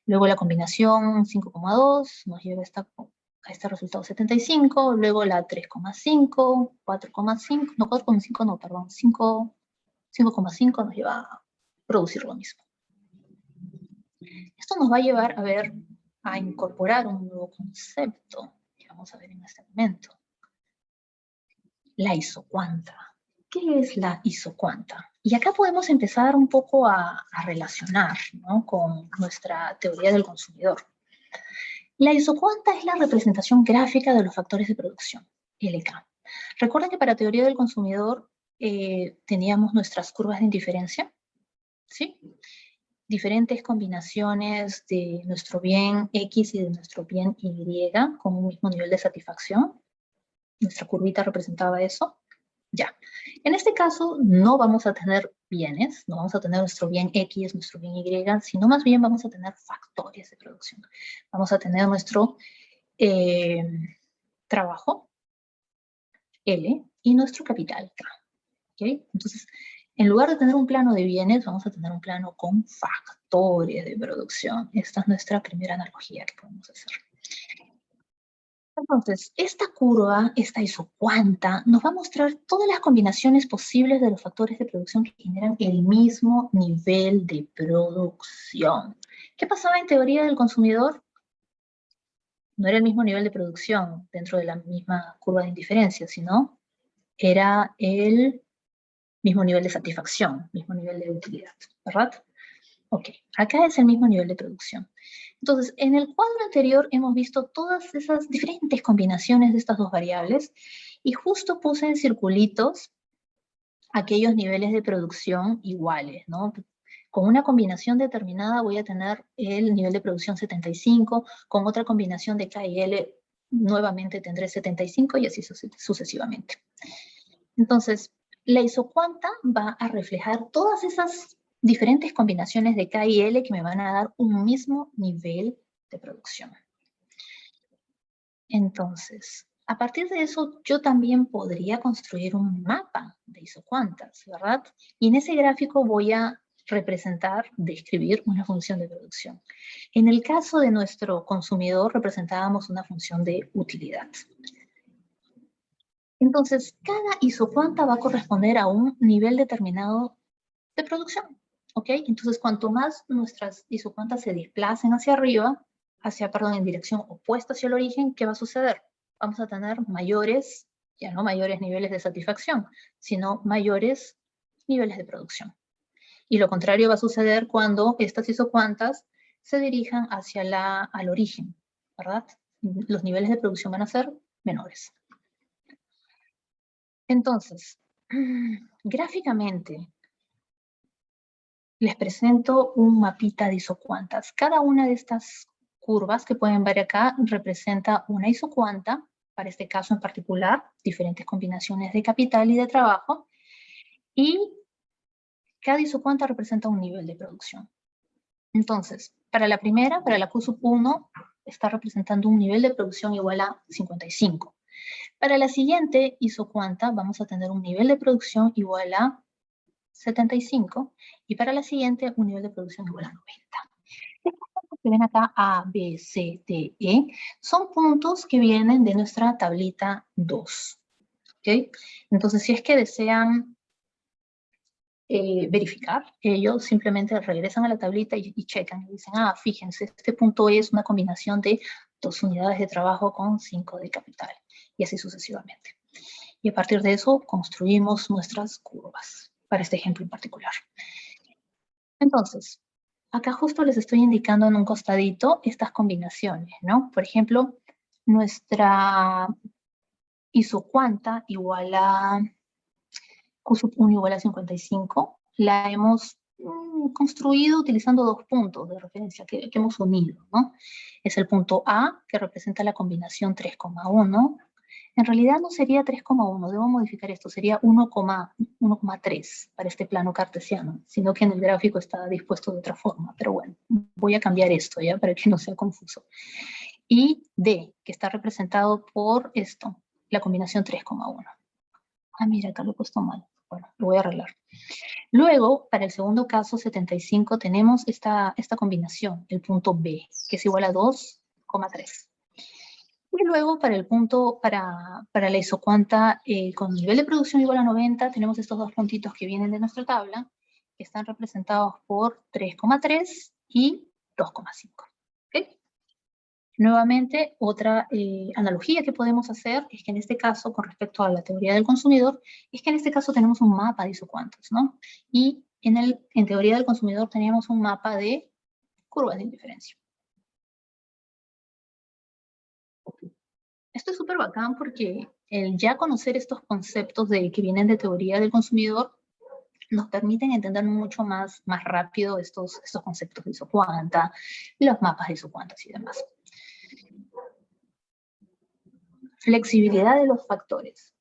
Luego la combinación 5,2 nos lleva a este resultado 75, luego la 3,5, 4,5, no 4,5 no, perdón, 5,5 nos lleva a producir lo mismo. Esto nos va a llevar a incorporar un nuevo concepto que vamos a ver en este momento. La isocuanta. ¿Qué es la isocuanta? Y acá podemos empezar un poco a relacionar, ¿no?, con nuestra teoría del consumidor. La isocuanta es la representación gráfica de los factores de producción, LK. Recuerden que para teoría del consumidor teníamos nuestras curvas de indiferencia, ¿sí? Diferentes combinaciones de nuestro bien X y de nuestro bien Y con un mismo nivel de satisfacción. Nuestra curvita representaba eso. Ya. En este caso no vamos a tener bienes, no vamos a tener nuestro bien X, nuestro bien Y, sino más bien vamos a tener factores de producción. Vamos a tener nuestro trabajo, L, y nuestro capital, K. ¿Okay? Entonces, en lugar de tener un plano de bienes, vamos a tener un plano con factores de producción. Esta es nuestra primera analogía que podemos hacer. Entonces, esta curva, esta isocuanta, nos va a mostrar todas las combinaciones posibles de los factores de producción que generan el mismo nivel de producción. ¿Qué pasaba en teoría del consumidor? No era el mismo nivel de producción dentro de la misma curva de indiferencia, sino era el mismo nivel de satisfacción, mismo nivel de utilidad, ¿verdad? Ok, acá es el mismo nivel de producción. Entonces, en el cuadro anterior hemos visto todas esas diferentes combinaciones de estas dos variables y justo puse en circulitos aquellos niveles de producción iguales, ¿no? Con una combinación determinada voy a tener el nivel de producción 75, con otra combinación de K y L nuevamente tendré 75 y así sucesivamente. Entonces, la isocuanta va a reflejar todas esas diferentes combinaciones de K y L que me van a dar un mismo nivel de producción. Entonces, a partir de eso, yo también podría construir un mapa de isocuantas, ¿verdad? Y en ese gráfico voy a representar, describir una función de producción. En el caso de nuestro consumidor, representábamos una función de utilidad. Entonces, cada isocuanta va a corresponder a un nivel determinado de producción, ¿ok? Entonces, cuanto más nuestras isocuantas se desplacen hacia arriba, en dirección opuesta hacia el origen, ¿qué va a suceder? Vamos a tener mayores, ya no mayores niveles de satisfacción, sino mayores niveles de producción. Y lo contrario va a suceder cuando estas isocuantas se dirijan hacia al origen, ¿verdad? Los niveles de producción van a ser menores. Entonces, gráficamente, les presento un mapita de isocuantas. Cada una de estas curvas que pueden ver acá representa una isocuanta, para este caso en particular, diferentes combinaciones de capital y de trabajo, y cada isocuanta representa un nivel de producción. Entonces, para la primera, para la Q1, está representando un nivel de producción igual a 55. Para la siguiente isocuanta vamos a tener un nivel de producción igual a 75 y para la siguiente un nivel de producción igual a 90. Estos puntos que ven acá, A, B, C, D, E, son puntos que vienen de nuestra tablita 2. ¿Okay? Entonces, si es que desean verificar, ellos simplemente regresan a la tablita y checan y dicen, ah, fíjense, este punto es una combinación de 2 unidades de trabajo con 5 de capital, y así sucesivamente. Y a partir de eso construimos nuestras curvas, para este ejemplo en particular. Entonces, acá justo les estoy indicando en un costadito estas combinaciones, ¿no? Por ejemplo, nuestra isocuanta igual a Q1 igual a 55, la hemos construido utilizando 2 puntos de referencia que hemos unido, ¿no? Es el punto A, que representa la combinación 3,1. En realidad no sería 3,1, debo modificar esto, sería 1,3 para este plano cartesiano, sino que en el gráfico está dispuesto de otra forma, pero bueno, voy a cambiar esto ya para que no sea confuso. Y D, que está representado por esto, la combinación 3,1. Ah, mira, acá lo he puesto mal. Bueno, lo voy a arreglar. Luego, para el segundo caso, 75, tenemos esta combinación, el punto B, que es igual a 2,3. Y luego, para el punto, para la isocuanta con nivel de producción igual a 90, tenemos estos 2 puntitos que vienen de nuestra tabla, que están representados por 3,3 y 2,5. ¿Ok? Nuevamente, otra analogía que podemos hacer es que en este caso, con respecto a la teoría del consumidor, es que en este caso tenemos un mapa de isocuantas, ¿no? Y en teoría del consumidor teníamos un mapa de curvas de indiferencia. Esto es súper bacán porque el ya conocer estos conceptos que vienen de teoría del consumidor nos permiten entender mucho más rápido estos conceptos de isocuanta, los mapas de isocuantas y demás. Flexibilidad de los factores.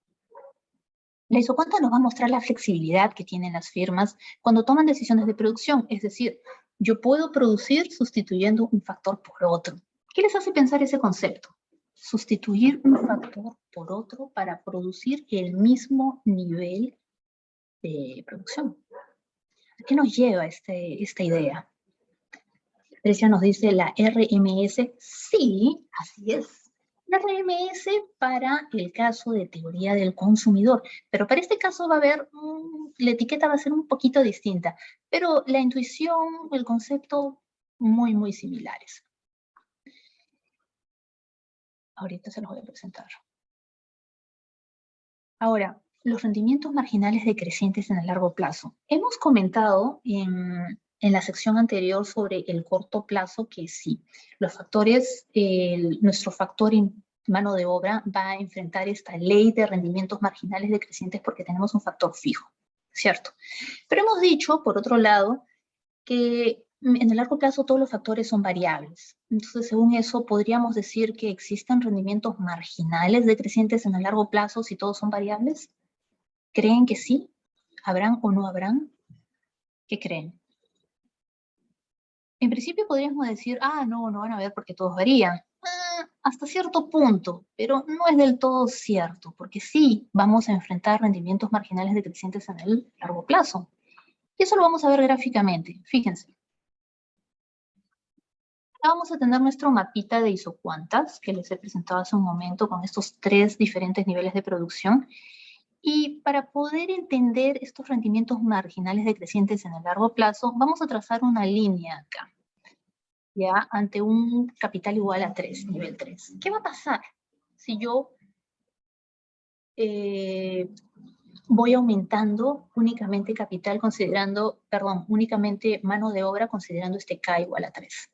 La isocuanta nos va a mostrar la flexibilidad que tienen las firmas cuando toman decisiones de producción. Es decir, yo puedo producir sustituyendo un factor por otro. ¿Qué les hace pensar ese concepto? Sustituir un factor por otro para producir el mismo nivel de producción. ¿A qué nos lleva esta idea? Precio nos dice la RMS. Sí, así es. La RMS para el caso de teoría del consumidor, pero para este caso va a haber, la etiqueta va a ser un poquito distinta, pero la intuición, el concepto, muy, muy similares. Ahorita se los voy a presentar. Ahora, los rendimientos marginales decrecientes en el largo plazo. Hemos comentado en la sección anterior sobre el corto plazo que sí, los factores, nuestro factor en mano de obra va a enfrentar esta ley de rendimientos marginales decrecientes porque tenemos un factor fijo, ¿cierto? Pero hemos dicho, por otro lado, que en el largo plazo todos los factores son variables. Entonces, según eso, podríamos decir que existen rendimientos marginales decrecientes en el largo plazo si todos son variables. ¿Creen que sí? ¿Habrán o no habrán? ¿Qué creen? En principio podríamos decir, no van a haber porque todos varían. Hasta cierto punto, pero no es del todo cierto, porque sí vamos a enfrentar rendimientos marginales decrecientes en el largo plazo. Y eso lo vamos a ver gráficamente, fíjense. Vamos a tener nuestro mapita de isocuantas, que les he presentado hace un momento con estos 3 diferentes niveles de producción. Y para poder entender estos rendimientos marginales decrecientes en el largo plazo, vamos a trazar una línea acá, ya ante un capital igual a 3, nivel 3. ¿Qué va a pasar si yo voy aumentando únicamente capital considerando, únicamente mano de obra considerando este K igual a 3?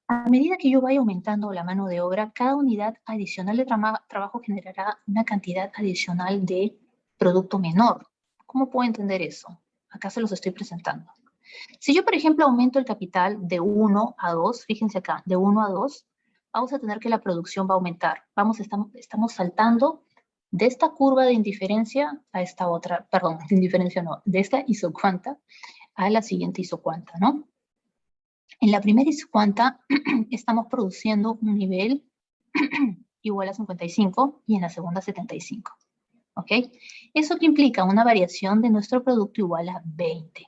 A medida que yo vaya aumentando la mano de obra, cada unidad adicional de trabajo generará una cantidad adicional de producto menor. ¿Cómo puedo entender eso? Acá se los estoy presentando. Si yo, por ejemplo, aumento el capital de 1 a 2, fíjense acá, de 1 a 2, vamos a tener que la producción va a aumentar. Estamos saltando de esta curva de indiferencia a esta otra, perdón, de indiferencia no, de esta isocuanta a la siguiente isocuanta, ¿no? En la primera isocuanta estamos produciendo un nivel igual a 55 y en la segunda 75. ¿Ok? ¿Eso que implica? Una variación de nuestro producto igual a 20.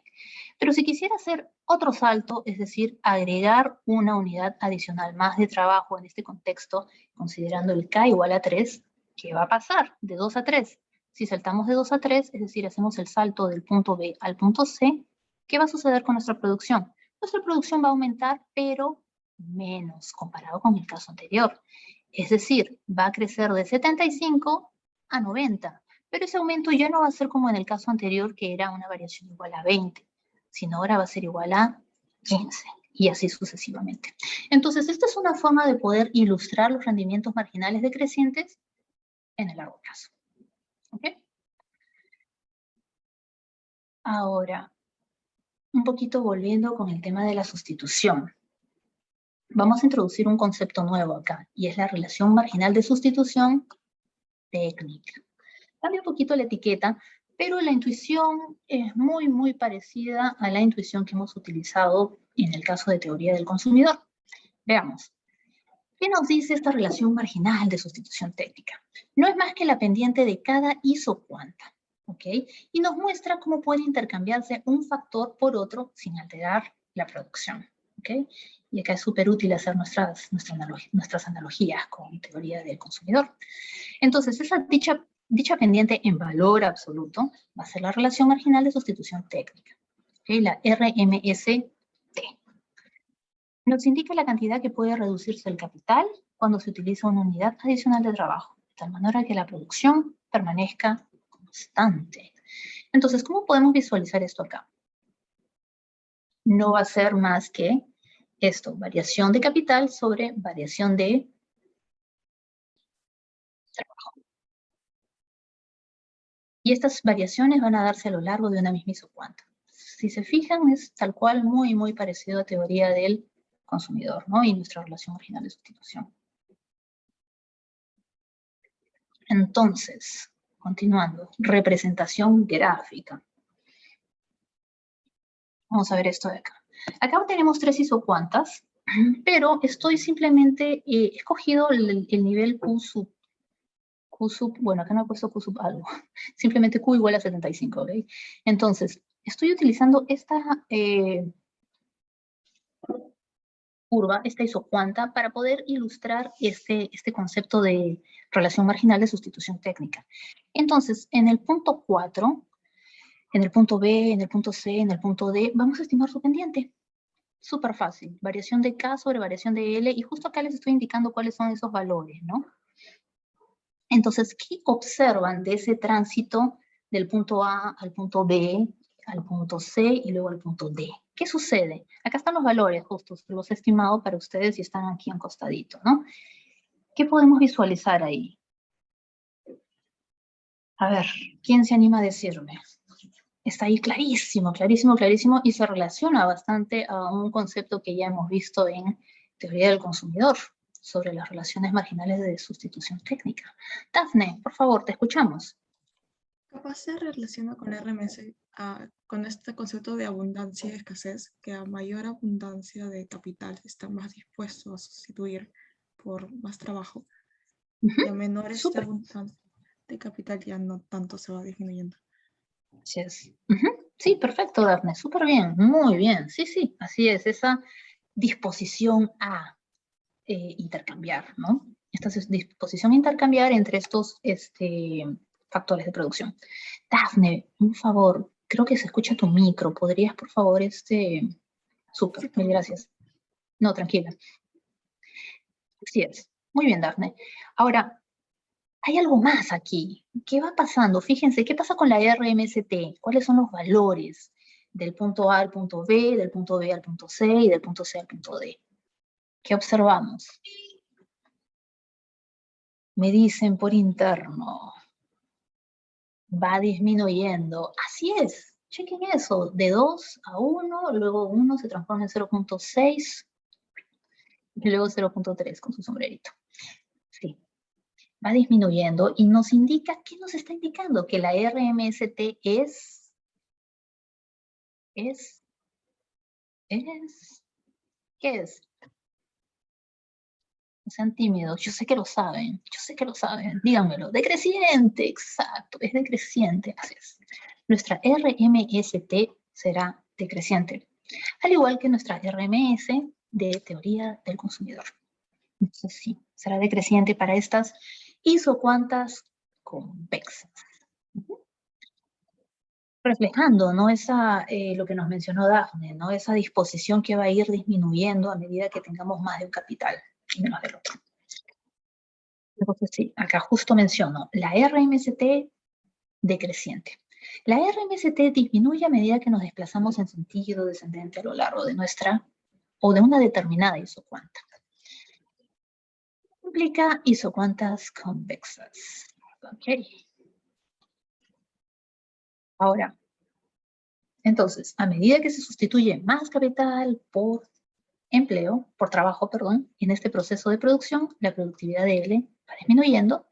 Pero si quisiera hacer otro salto, es decir, agregar una unidad adicional más de trabajo en este contexto, considerando el K igual a 3, ¿qué va a pasar? De 2 a 3. Si saltamos de 2 a 3, es decir, hacemos el salto del punto B al punto C, ¿qué va a suceder con nuestra producción? Nuestra producción va a aumentar, pero menos comparado con el caso anterior. Es decir, va a crecer de 75 a 90. Pero ese aumento ya no va a ser como en el caso anterior, que era una variación igual a 20, sino ahora va a ser igual a 15, y así sucesivamente. Entonces, esta es una forma de poder ilustrar los rendimientos marginales decrecientes en el largo plazo. ¿Ok? Ahora, un poquito volviendo con el tema de la sustitución. Vamos a introducir un concepto nuevo acá, y es la relación marginal de sustitución técnica. Cambia un poquito la etiqueta, pero la intuición es muy, muy parecida a la intuición que hemos utilizado en el caso de teoría del consumidor. Veamos. ¿Qué nos dice esta relación marginal de sustitución técnica? No es más que la pendiente de cada isocuanta, ¿ok? Y nos muestra cómo puede intercambiarse un factor por otro sin alterar la producción, ¿ok? Y acá es súper útil hacer nuestras analogías con teoría del consumidor. Entonces, dicha pendiente en valor absoluto va a ser la relación marginal de sustitución técnica, ¿okay? La RMST. Nos indica la cantidad que puede reducirse el capital cuando se utiliza una unidad adicional de trabajo, de tal manera que la producción permanezca constante. Entonces, ¿cómo podemos visualizar esto acá? No va a ser más que esto, variación de capital sobre variación de trabajo. Y estas variaciones van a darse a lo largo de una misma isocuanta. Si se fijan, es tal cual muy, muy parecido a teoría del consumidor, ¿no? Y nuestra relación marginal de sustitución. Entonces, Continuando. Representación gráfica. Vamos a ver esto de acá. Acá tenemos 3 isocuantas, pero estoy simplemente, he escogido el nivel Q sub, bueno, acá no he puesto Q sub algo, simplemente Q igual a 75, ¿ok? Entonces, estoy utilizando esta curva, esta isocuanta, para poder ilustrar este concepto de relación marginal de sustitución técnica. Entonces, en el punto 4, en el punto B, en el punto C, en el punto D, vamos a estimar su pendiente. Súper fácil. Variación de K sobre variación de L, y justo acá les estoy indicando cuáles son esos valores, ¿no? Entonces, ¿qué observan de ese tránsito del punto A al punto B, al punto C y luego al punto D? ¿Qué sucede? Acá están los valores justos, los he estimado para ustedes y están aquí a un costadito, ¿no? ¿Qué podemos visualizar ahí? A ver, ¿quién se anima a decirme? Está ahí clarísimo, clarísimo, clarísimo, y se relaciona bastante a un concepto que ya hemos visto en teoría del consumidor, sobre las relaciones marginales de sustitución técnica. Dafne, por favor, te escuchamos. Capaz se relaciona con RMS, con este concepto de abundancia y escasez, que a mayor abundancia de capital está más dispuesto a sustituir por más trabajo, y a menor esta abundancia de capital ya no tanto se va disminuyendo. Así es. Sí, perfecto, Dafne, súper bien, muy bien. Sí, sí, así es, esa disposición a intercambiar, ¿no? Esta disposición a intercambiar entre estos factores de producción. Dafne, un favor, creo que se escucha tu micro, ¿podrías, por favor, Súper, Sí, mil gracias. No, tranquila. Así es. Muy bien, Dafne. Ahora, hay algo más aquí. ¿Qué va pasando? Fíjense, ¿qué pasa con la RMST? ¿Cuáles son los valores del punto A al punto B, del punto B al punto C y del punto C al punto D? ¿Qué observamos? Me dicen por interno. Va disminuyendo. Así es. Chequen eso. De 2 a 1, luego 1 se transforma en 0.6 y luego 0.3 con su sombrerito. Sí. Va disminuyendo y nos indica, ¿qué nos está indicando? Que la RMST es, ¿qué es? No sean tímidos, yo sé que lo saben, díganmelo. Decreciente, exacto, es decreciente, así es. Nuestra RMST será decreciente, al igual que nuestra RMS de teoría del consumidor. Entonces sí, será decreciente para estas isocuantas convexas. Reflejando, ¿no? Lo que nos mencionó Dafne, ¿no? Esa disposición que va a ir disminuyendo a medida que tengamos más de un capital y menos del otro. Entonces sí, acá justo menciono la RMST decreciente. La RMST disminuye a medida que nos desplazamos en sentido descendente a lo largo de nuestra o de una determinada isocuanta. Implica isocuantas convexas. Ok. Ahora, entonces, a medida que se sustituye más capital por empleo, por trabajo, perdón, en este proceso de producción, la productividad de L va disminuyendo,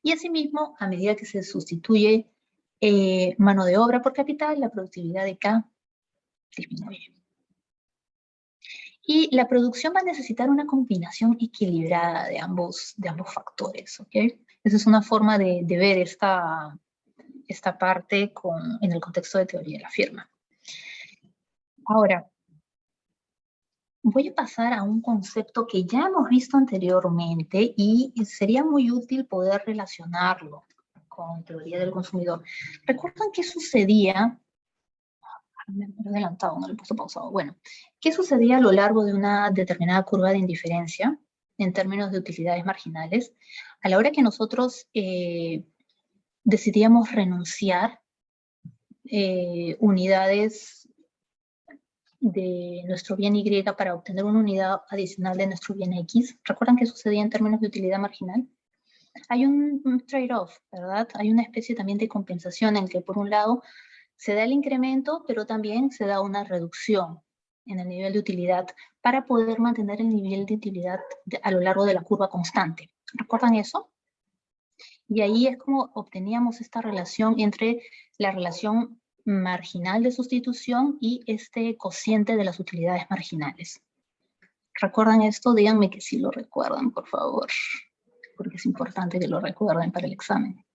y asimismo, a medida que se sustituye mano de obra por capital, la productividad de K disminuye. Y la producción va a necesitar una combinación equilibrada de ambos factores, ¿ok? Esa es una forma de ver esta parte en el contexto de teoría de la firma. Ahora, voy a pasar a un concepto que ya hemos visto anteriormente y sería muy útil poder relacionarlo con teoría del consumidor. ¿Recuerdan qué sucedía? Me he adelantado, no lo he puesto pausado. Bueno, ¿qué sucedía a lo largo de una determinada curva de indiferencia en términos de utilidades marginales a la hora que nosotros decidíamos renunciar unidades de nuestro bien Y para obtener una unidad adicional de nuestro bien X? ¿Recuerdan qué sucedía en términos de utilidad marginal? Hay un trade-off, ¿verdad? Hay una especie también de compensación en que, por un lado, se da el incremento, pero también se da una reducción en el nivel de utilidad para poder mantener el nivel de utilidad a lo largo de la curva constante. ¿Recuerdan eso? Y ahí es como obteníamos esta relación entre la relación marginal de sustitución y este cociente de las utilidades marginales. ¿Recuerdan esto? Díganme que sí lo recuerdan, por favor, porque es importante que lo recuerden para el examen.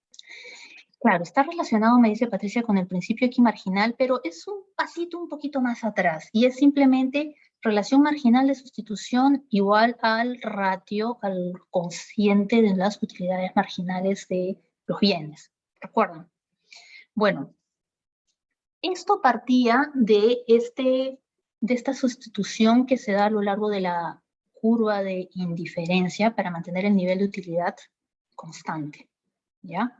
Claro, está relacionado, me dice Patricia, con el principio equimarginal, pero es un pasito un poquito más atrás, y es simplemente relación marginal de sustitución igual al ratio, al cociente de las utilidades marginales de los bienes. ¿Recuerdan? Bueno, esto partía de esta sustitución que se da a lo largo de la curva de indiferencia para mantener el nivel de utilidad constante, ¿ya?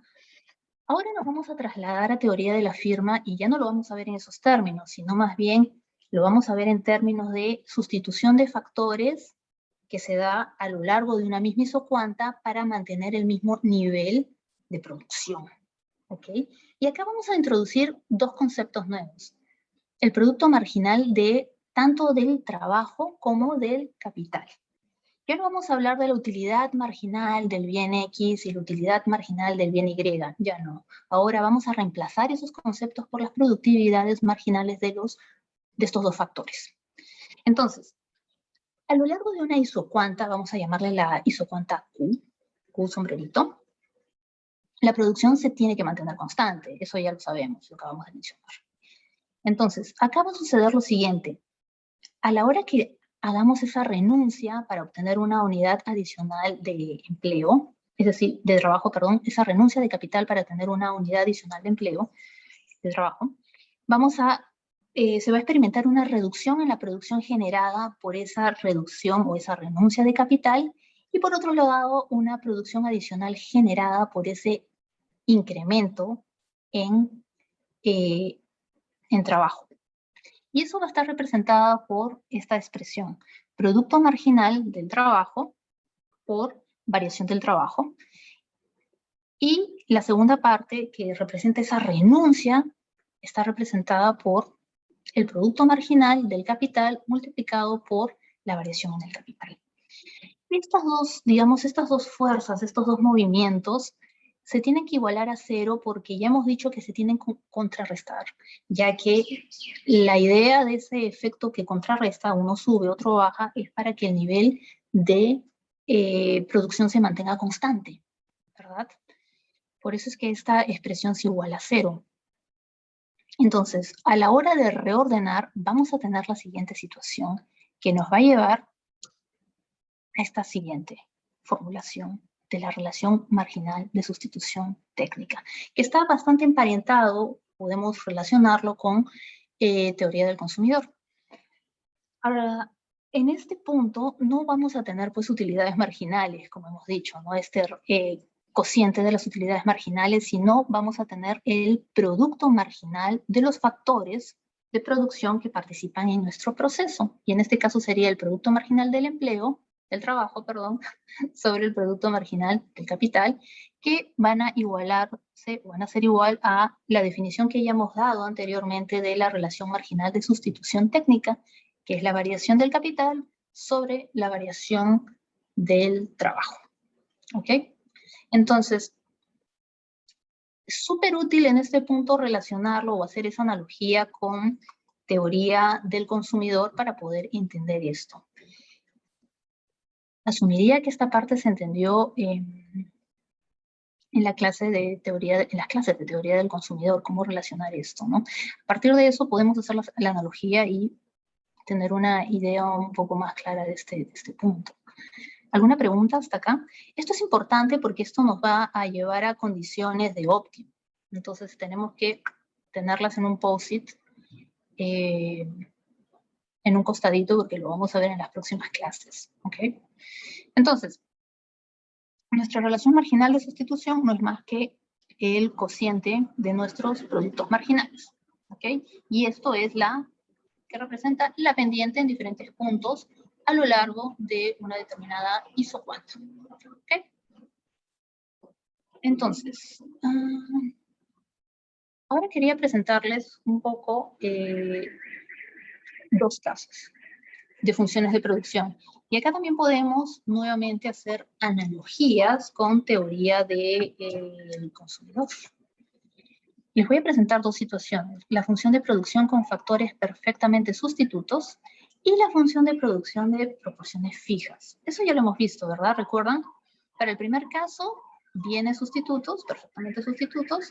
Ahora nos vamos a trasladar a teoría de la firma y ya no lo vamos a ver en esos términos, sino más bien lo vamos a ver en términos de sustitución de factores que se da a lo largo de una misma isocuanta para mantener el mismo nivel de producción. ¿Ok? Y acá vamos a introducir dos conceptos nuevos. El producto marginal de tanto del trabajo como del capital. Ya no vamos a hablar de la utilidad marginal del bien X y la utilidad marginal del bien Y, ya no. Ahora vamos a reemplazar esos conceptos por las productividades marginales de estos dos factores. Entonces, a lo largo de una isocuanta, vamos a llamarle la isocuanta Q sombrerito, la producción se tiene que mantener constante, eso ya lo sabemos, lo acabamos de mencionar. Entonces, acá va a suceder lo siguiente. A la hora que hagamos esa renuncia para obtener una unidad adicional de empleo, es decir, de trabajo, perdón, esa renuncia de capital para tener una unidad adicional de empleo, de trabajo, se va a experimentar una reducción en la producción generada por esa reducción o esa renuncia de capital, y por otro lado, una producción adicional generada por ese incremento en trabajo. Y eso va a estar representada por esta expresión, producto marginal del trabajo por variación del trabajo. Y la segunda parte, que representa esa renuncia, está representada por el producto marginal del capital multiplicado por la variación en el capital. Y estas dos fuerzas, estos dos movimientos, se tienen que igualar a cero porque ya hemos dicho que se tienen que contrarrestar, ya que la idea de ese efecto que contrarresta, uno sube, otro baja, es para que el nivel de producción se mantenga constante, ¿verdad? Por eso es que esta expresión se iguala a cero. Entonces, a la hora de reordenar, vamos a tener la siguiente situación que nos va a llevar a esta siguiente formulación de la relación marginal de sustitución técnica, que está bastante emparentado, podemos relacionarlo con teoría del consumidor. Ahora, en este punto no vamos a tener pues utilidades marginales, como hemos dicho, ¿no? Cociente de las utilidades marginales, sino vamos a tener el producto marginal de los factores de producción que participan en nuestro proceso. Y en este caso sería el producto marginal del empleo, del trabajo, perdón, sobre el producto marginal del capital, que van a igualarse, van a ser igual a la definición que ya hemos dado anteriormente de la relación marginal de sustitución técnica, que es la variación del capital sobre la variación del trabajo. ¿Ok? Entonces, es súper útil en este punto relacionarlo o hacer esa analogía con teoría del consumidor para poder entender esto. Asumiría que esta parte se entendió en la clase de teoría, en las clases de teoría del consumidor, cómo relacionar esto, ¿no? A partir de eso podemos hacer la analogía y tener una idea un poco más clara de este punto. ¿Alguna pregunta hasta acá? Esto es importante porque esto nos va a llevar a condiciones de óptimo. Entonces tenemos que tenerlas en un post-it, en un costadito, porque lo vamos a ver en las próximas clases. ¿Ok? Entonces, nuestra relación marginal de sustitución no es más que el cociente de nuestros productos marginales. ¿Ok? Y esto es que representa la pendiente en diferentes puntos a lo largo de una determinada isocuanta. ¿Ok? Entonces, ahora quería presentarles un poco dos casos. de funciones de producción. Y acá también podemos nuevamente hacer analogías con teoría del consumidor. Les voy a presentar dos situaciones, la función de producción con factores perfectamente sustitutos y la función de producción de proporciones fijas. Eso ya lo hemos visto, ¿verdad? ¿Recuerdan? Para el primer caso, bienes sustitutos, perfectamente sustitutos,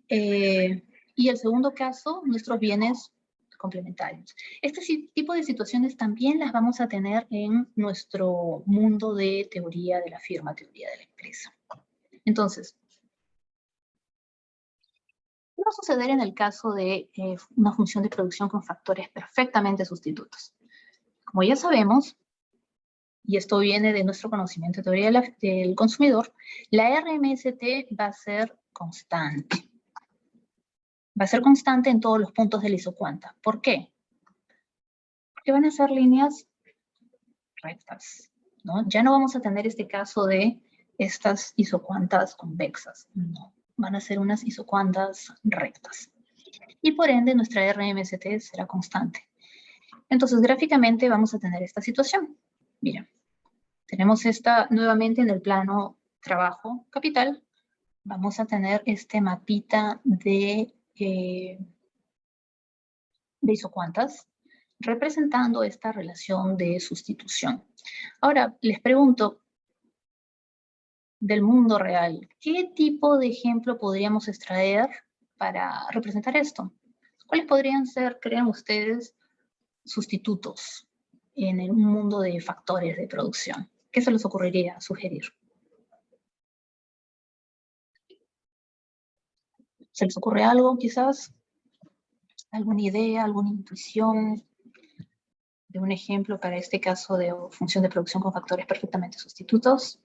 y el segundo caso, nuestros bienes complementarios. Este tipo de situaciones también las vamos a tener en nuestro mundo de teoría de la firma, teoría de la empresa. Entonces, ¿qué va a suceder en el caso de una función de producción con factores perfectamente sustitutos? Como ya sabemos, y esto viene de nuestro conocimiento de teoría del consumidor, la RMST va a ser constante. Va a ser constante en todos los puntos del isocuanta. ¿Por qué? Porque van a ser líneas rectas, ¿no? Ya no vamos a tener este caso de estas isocuantas convexas, no. Van a ser unas isocuantas rectas. Y por ende, nuestra RMST será constante. Entonces, gráficamente vamos a tener esta situación. Miren, tenemos esta nuevamente en el plano trabajo capital. Vamos a tener este mapita de isocuantas representando esta relación de sustitución. Ahora, les pregunto, del mundo real, ¿qué tipo de ejemplo podríamos extraer para representar esto? ¿Cuáles podrían ser, creen ustedes, sustitutos en un mundo de factores de producción? ¿Qué se les ocurriría sugerir? ¿Se les ocurre algo, quizás? ¿Alguna idea, alguna intuición de un ejemplo para este caso de función de producción con factores perfectamente sustitutos?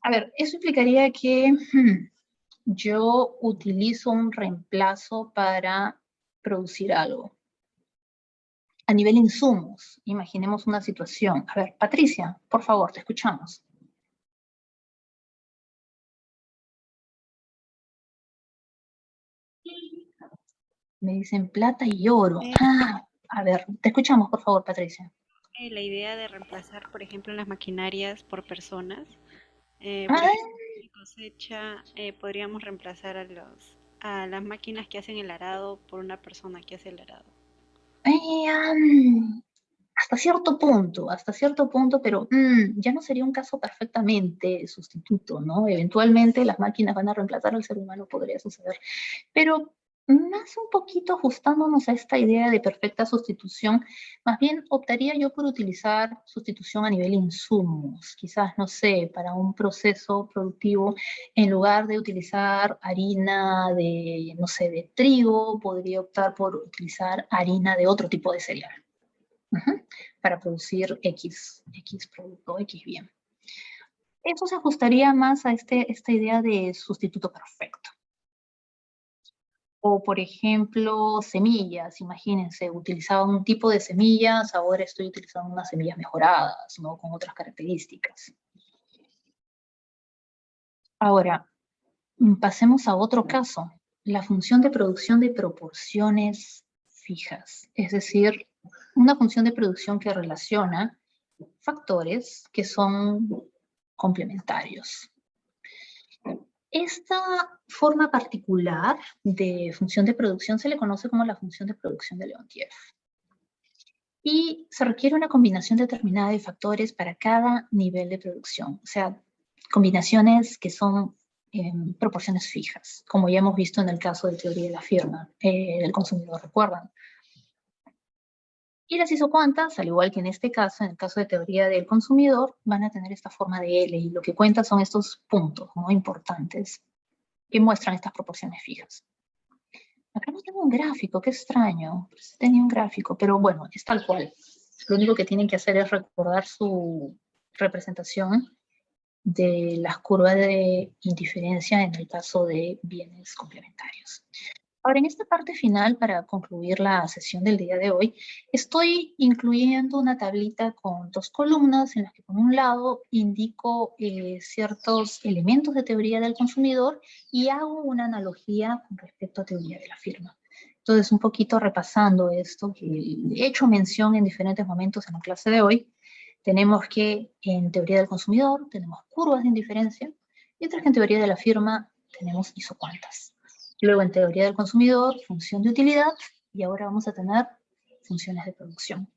A ver, eso implicaría que yo utilizo un reemplazo para producir algo. A nivel insumos, imaginemos una situación. A ver, Patricia, por favor, te escuchamos. Me dicen plata y oro. A ver, te escuchamos, por favor, Patricia. La idea de reemplazar, por ejemplo, las maquinarias por personas. Por Ah, ejemplo, en cosecha podríamos reemplazar a las máquinas que hacen el arado por una persona que hace el arado. hasta cierto punto, pero ya no sería un caso perfectamente sustituto, ¿no? Eventualmente las máquinas van a reemplazar al ser humano, podría suceder. Pero más un poquito ajustándonos a esta idea de perfecta sustitución, más bien optaría yo por utilizar sustitución a nivel insumos. Quizás, no sé, para un proceso productivo, en lugar de utilizar harina de, no sé, de trigo, podría optar por utilizar harina de otro tipo de cereal. Para producir X producto, X bien. Eso se ajustaría más a esta idea de sustituto perfecto. O, por ejemplo, semillas, imagínense, utilizaba un tipo de semillas, ahora estoy utilizando unas semillas mejoradas, ¿no? Con otras características. Ahora, pasemos a otro caso, la función de producción de proporciones fijas, es decir, una función de producción que relaciona factores que son complementarios. Esta forma particular de función de producción se le conoce como la función de producción de Leontief. Y se requiere una combinación determinada de factores para cada nivel de producción. O sea, combinaciones que son proporciones fijas, como ya hemos visto en el caso de teoría de la firma, del consumidor, ¿recuerdan? Y las isocuantas, al igual que en este caso, en el caso de teoría del consumidor, van a tener esta forma de L, y lo que cuenta son estos puntos, ¿no? Importantes que muestran estas proporciones fijas. Acá no tengo un gráfico, qué extraño. Tenía un gráfico, pero bueno, es tal cual. Lo único que tienen que hacer es recordar su representación de las curvas de indiferencia en el caso de bienes complementarios. Ahora, en esta parte final, para concluir la sesión del día de hoy, estoy incluyendo una tablita con dos columnas en las que, por un lado, indico ciertos elementos de teoría del consumidor y hago una analogía con respecto a teoría de la firma. Entonces, un poquito repasando esto, que he hecho mención en diferentes momentos en la clase de hoy, tenemos que en teoría del consumidor tenemos curvas de indiferencia, mientras que en teoría de la firma tenemos isocuantas. Luego en teoría del consumidor, función de utilidad, y ahora vamos a tener funciones de producción.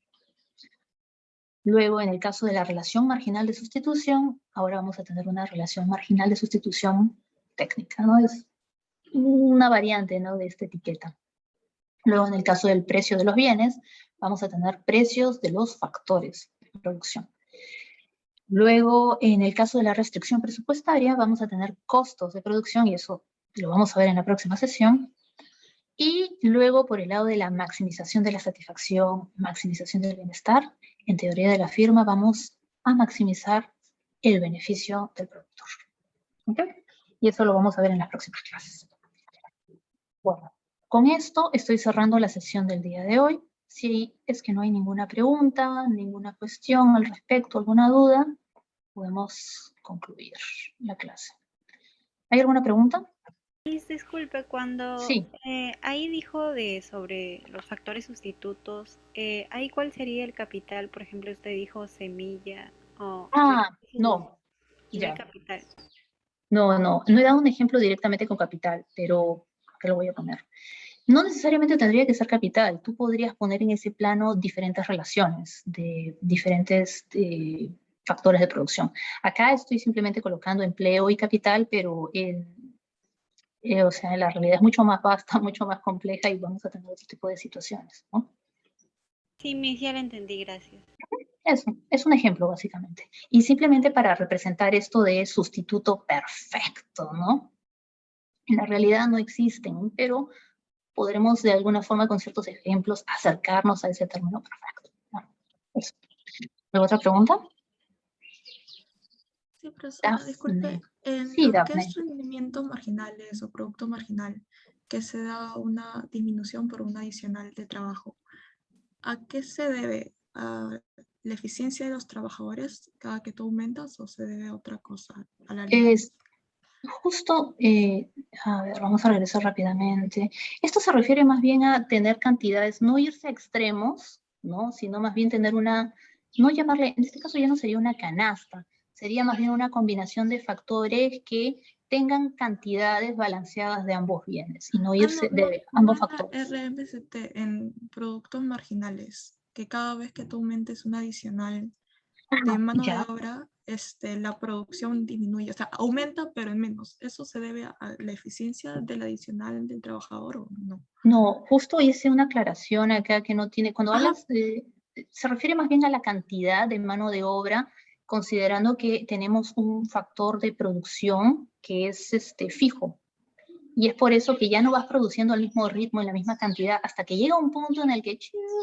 Luego, en el caso de la relación marginal de sustitución, ahora vamos a tener una relación marginal de sustitución técnica, ¿no? Es una variante, ¿no?, de esta etiqueta. Luego, en el caso del precio de los bienes, vamos a tener precios de los factores de producción. Luego, en el caso de la restricción presupuestaria, vamos a tener costos de producción, y eso lo vamos a ver en la próxima sesión. Y luego, por el lado de la maximización de la satisfacción, maximización del bienestar, en teoría de la firma vamos a maximizar el beneficio del productor. ¿Ok? Y eso lo vamos a ver en las próximas clases. Bueno, con esto estoy cerrando la sesión del día de hoy. Si es que no hay ninguna pregunta, ninguna cuestión al respecto, alguna duda, podemos concluir la clase. ¿Hay alguna pregunta? Disculpe, cuando Sí. ahí dijo sobre los factores sustitutos, ahí ¿cuál sería el capital? Por ejemplo, usted dijo semilla o No. el Ya. capital. No he dado un ejemplo directamente con capital, pero ¿qué lo voy a poner? No necesariamente tendría que ser capital. Tú podrías poner en ese plano diferentes relaciones de diferentes factores de producción. Acá estoy simplemente colocando empleo y capital, pero o sea, la realidad es mucho más vasta, mucho más compleja, y vamos a tener otro tipo de situaciones, ¿no? Sí, ya la entendí, gracias. Eso, es un ejemplo básicamente. Y simplemente para representar esto de sustituto perfecto, ¿no? En la realidad no existen, pero podremos de alguna forma con ciertos ejemplos acercarnos a ese término perfecto. Bueno, eso. ¿Alguna otra pregunta? Sí, profesora, Dafne. disculpe, en Sí, lo que Dafne. es rendimientos marginales o producto marginal, que se da una disminución por un adicional de trabajo, ¿a qué se debe? ¿A la eficiencia de los trabajadores cada que tú aumentas o se debe a otra cosa? A la línea. Es justo, a ver, vamos a regresar rápidamente. Esto se refiere más bien a tener cantidades, no irse a extremos, ¿no? Sino más bien tener no llamarle, en este caso ya no sería una canasta, sería más bien una combinación de factores que tengan cantidades balanceadas de ambos bienes y no irse de ambos factores. RMST en productos marginales, que cada vez que tú aumentes un adicional de mano de obra, la producción disminuye, o sea, aumenta pero en menos. ¿Eso se debe a la eficiencia del adicional del trabajador o no? No, justo hice una aclaración acá que no tiene, cuando hablas, se refiere más bien a la cantidad de mano de obra, considerando que tenemos un factor de producción que es fijo. Y es por eso que ya no vas produciendo al mismo ritmo, en la misma cantidad, hasta que llega un punto en el que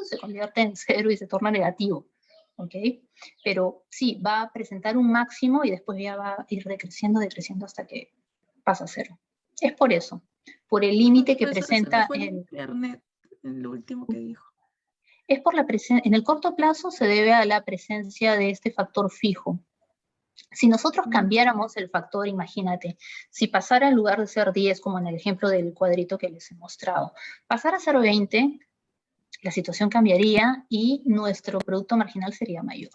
se convierte en cero y se torna negativo. ¿Ok? Pero sí, va a presentar un máximo y después ya va a ir decreciendo hasta que pasa a cero. Es por eso, por el límite que presenta el internet, en lo último que dijo. Es por la presencia, en el corto plazo se debe a la presencia de este factor fijo. Si nosotros cambiáramos el factor, imagínate, si pasara en lugar de ser 10, como en el ejemplo del cuadrito que les he mostrado, pasara a ser 20, la situación cambiaría y nuestro producto marginal sería mayor.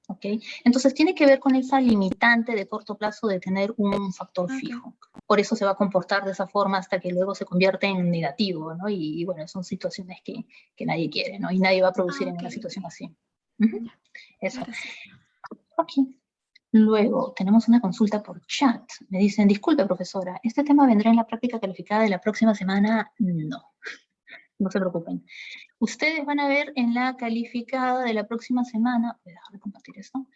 ¿Ok? Entonces tiene que ver con esa limitante de corto plazo de tener un factor fijo. Por eso se va a comportar de esa forma hasta que luego se convierte en negativo, ¿no? Y bueno, son situaciones que nadie quiere, ¿no? Y nadie va a producir en una situación así. Eso. Ok. Luego, tenemos una consulta por chat. Me dicen, disculpe, profesora, ¿este tema vendrá en la práctica calificada de la próxima semana? No. No se preocupen. Ustedes van a ver en la calificada de la próxima semana, voy a dejar de compartir esto,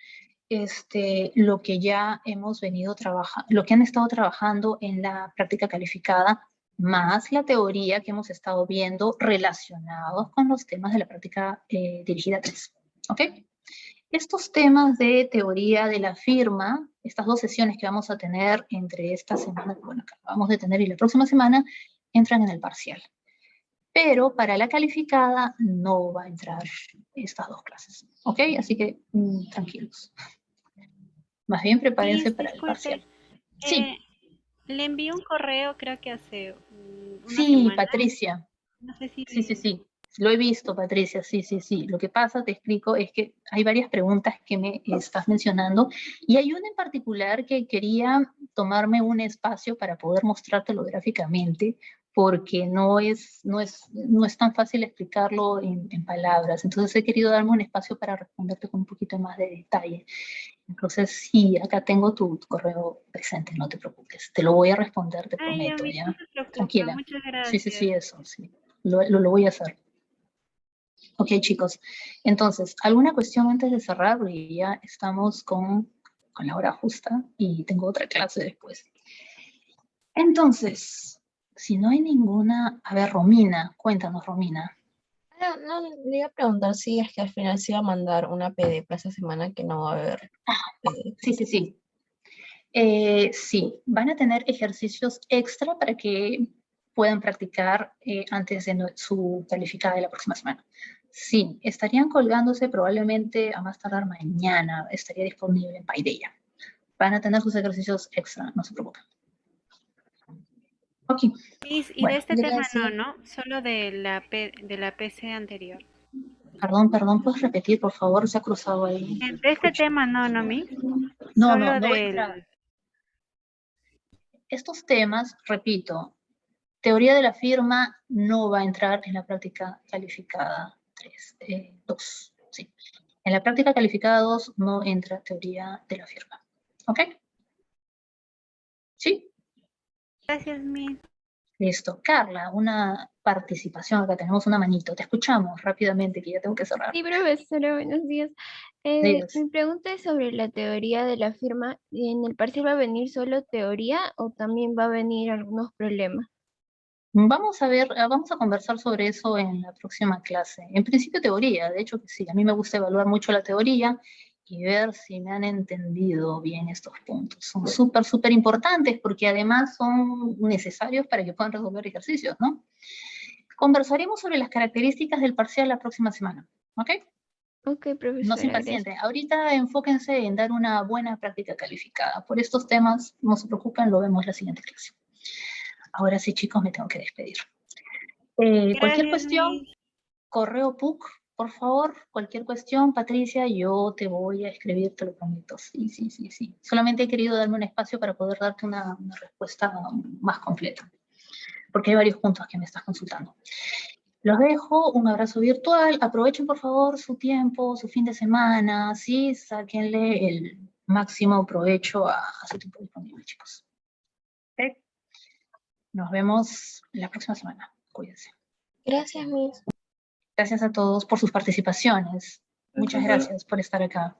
lo que ya hemos venido trabajando, lo que han estado trabajando en la práctica calificada, más la teoría que hemos estado viendo relacionados con los temas de la práctica dirigida 3. ¿Ok? Estos temas de teoría de la firma, estas 2 sesiones que vamos a tener entre esta semana, bueno, que vamos a tener y la próxima semana, entran en el parcial. Pero para la calificada no va a entrar estas 2 clases. ¿Ok? Así que tranquilos. Más bien prepárense para el parcial. Sí. Le envié un correo, creo que hace una Sí, semana. Patricia. No sé si... Sí. Lo he visto, Patricia, sí. Lo que pasa, te explico, es que hay varias preguntas que me estás mencionando y hay una en particular que quería tomarme un espacio para poder mostrártelo gráficamente, porque no es tan fácil explicarlo en palabras. Entonces he querido darme un espacio para responderte con un poquito más de detalle. Entonces, sí, acá tengo tu correo presente, no te preocupes. Te lo voy a responder, te Ay, prometo, Yami, ¿ya? no se preocupa, Tranquila. muchas Sí, gracias. eso, sí. Lo voy a hacer. Ok, chicos. Entonces, ¿alguna cuestión antes de cerrar? Porque ya estamos con la hora justa y tengo otra clase después. Entonces, si no hay ninguna... A ver, Romina, cuéntanos, Romina. No, le iba a preguntar si es que al final se iba a mandar una PDF esta semana que no va a haber PDF. Sí. Sí, van a tener ejercicios extra para que puedan practicar antes de su calificada de la próxima semana. Sí, estarían colgándose probablemente a más tardar mañana, estaría disponible en Paideia. Van a tener sus ejercicios extra, no se preocupen. Ok. Miss, y Bueno, de este tema gracias. no, solo de la PC anterior. Perdón, ¿puedes repetir, por favor? Se ha cruzado ahí. De este tema no, Miss. No Solo voy a entrar. del... Estos temas, repito, teoría de la firma no va a entrar en la práctica calificada 2. Sí. En la práctica calificada 2 no entra teoría de la firma. ¿Ok? ¿Sí? Gracias, Miss. Listo. Carla, una participación. Acá tenemos una manito. Te escuchamos rápidamente, que ya tengo que cerrar. Sí, profesora, buenos días. Digas. Mi pregunta es sobre la teoría de la firma. ¿En el parcial va a venir solo teoría o también va a venir algunos problemas? Vamos a conversar sobre eso en la próxima clase. En principio teoría, de hecho que sí. A mí me gusta evaluar mucho la teoría y ver si me han entendido bien estos puntos. Son súper importantes porque además son necesarios para que puedan resolver ejercicios, ¿no? Conversaremos sobre las características del parcial la próxima semana, ¿ok? Ok, No se profesora, gracias. impacienten. Ahorita enfóquense en dar una buena práctica calificada. Por estos temas, no se preocupen, lo vemos la siguiente clase. Ahora sí, chicos, me tengo que despedir. Cualquier cuestión, Miss. correo PUC, por favor, cualquier cuestión, Patricia, yo te voy a escribir, te lo prometo. Sí. Solamente he querido darme un espacio para poder darte una respuesta más completa, porque hay varios puntos que me estás consultando. Los dejo, un abrazo virtual, aprovechen por favor su tiempo, su fin de semana, ¿sí? Sáquenle el máximo provecho a su tiempo disponible, chicos. ¿Okay? Nos vemos la próxima semana, cuídense. Gracias, Miss. Gracias a todos por sus participaciones. Muchas gracias por estar acá.